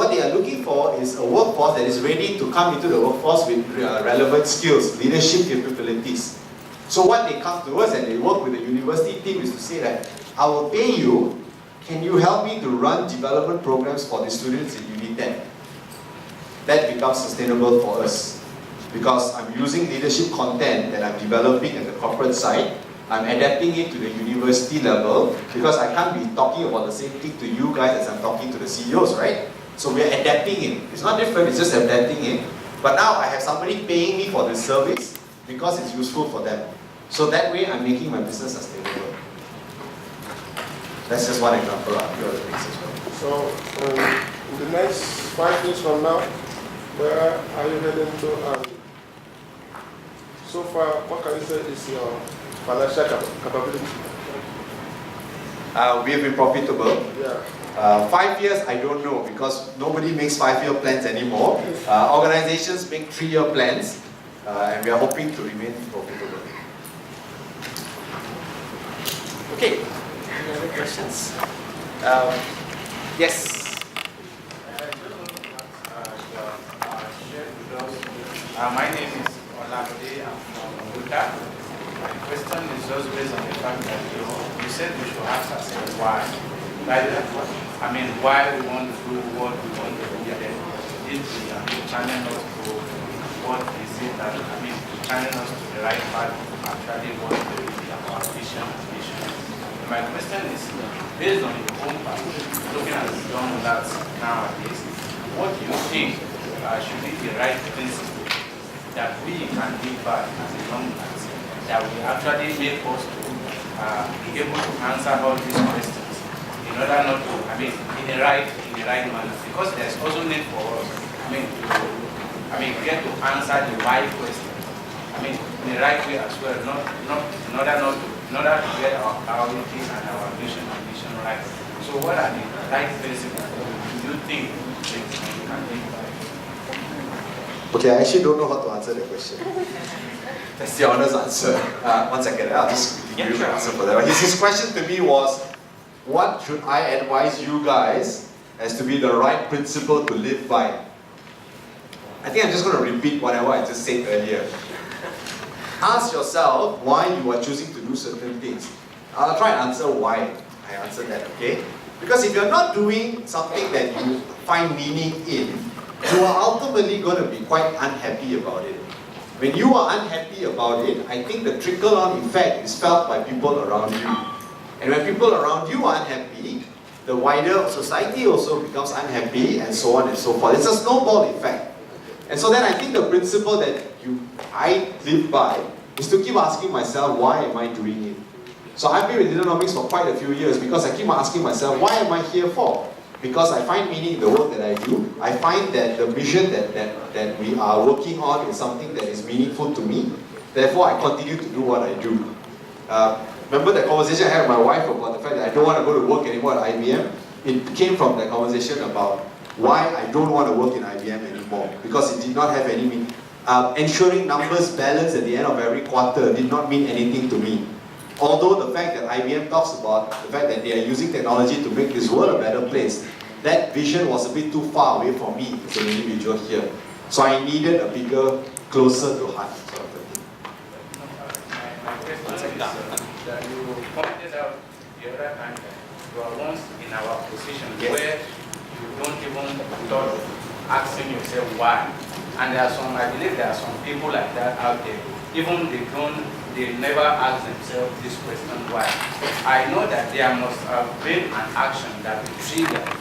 they are looking for is a workforce that is ready to come into the workforce with relevant skills, leadership capabilities. So what they come to us and they work with the university team is to say that, I will pay you, can you help me to run development programs for the students in Unit 10? That becomes sustainable for us. because I'm using leadership content that I'm developing at the corporate side. I'm adapting it to the university level because I can't be talking about the same thing to you guys as I'm talking to the CEOs, right? So we're adapting it. It's not different, it's just adapting it. But now I have somebody paying me for this service because it's useful for them. So that way I'm making my business sustainable. That's just one example. I'll give other things as well. So in the next 5 years from now, where are you heading to? And so far, what can you say is your financial capability? We have been profitable. Yeah. 5 years, I don't know because nobody makes 5-year plans anymore. Organizations make 3-year plans, and we are hoping to remain profitable. Okay, any other questions? Yes. My name is Olabode. I'm from Buddha. My question is just based on the fact that you said we should ask ourselves why. Why we want to do what we want to do. Then if we channel us to what is it that channel us to the right path to actually what our vision and mission is. My question is, based on your own path, looking at the young lads nowadays, what do you think should be the right principle that we can live by as a young lads that will actually make us to be able to answer all these questions in order not to, in the right manner, because there's also need for us, to get to answer the why question, in the right way as well, in order to get our priorities and our vision and mission right. So what are the right principles do you think we can live by? Okay, I actually don't know how to answer the question. That's the honest answer. 1 second, I'll just give you the answer for that. His question to me was, what should I advise you guys as to be the right principle to live by? I think I'm just going to repeat whatever I just said earlier. Ask yourself why you are choosing to do certain things. I'll try and answer why I answered that, okay? Because if you're not doing something that you find meaning in, you are ultimately going to be quite unhappy about it. When you are unhappy about it, I think the trickle-on effect is felt by people around you. And when people around you are unhappy, the wider society also becomes unhappy, and so on and so forth. It's a snowball effect. And so then I think the principle that I live by is to keep asking myself, why am I doing it? So I've been with Leadernomics for quite a few years because I keep asking myself, why am I here for? Because I find meaning in the work that I do. I find that the mission that we are working on is something that is meaningful to me. Therefore, I continue to do what I do. Remember that conversation I had with my wife about the fact that I don't want to go to work anymore at IBM? It came from that conversation about why I don't want to work in IBM anymore. Because it did not have any meaning. Ensuring numbers balance at the end of every quarter did not mean anything to me. Although the fact that IBM talks about the fact that they are using technology to make this world a better place, that vision was a bit too far away from me as an individual here. So I needed a bigger, closer to heart sort of thing. My question is that you pointed out the other time that you are once in our position where you don't even thought of asking yourself why. And there are some, I believe there are some people like that out there. Even they never ask themselves this question why. I know that there must have been an action that will trigger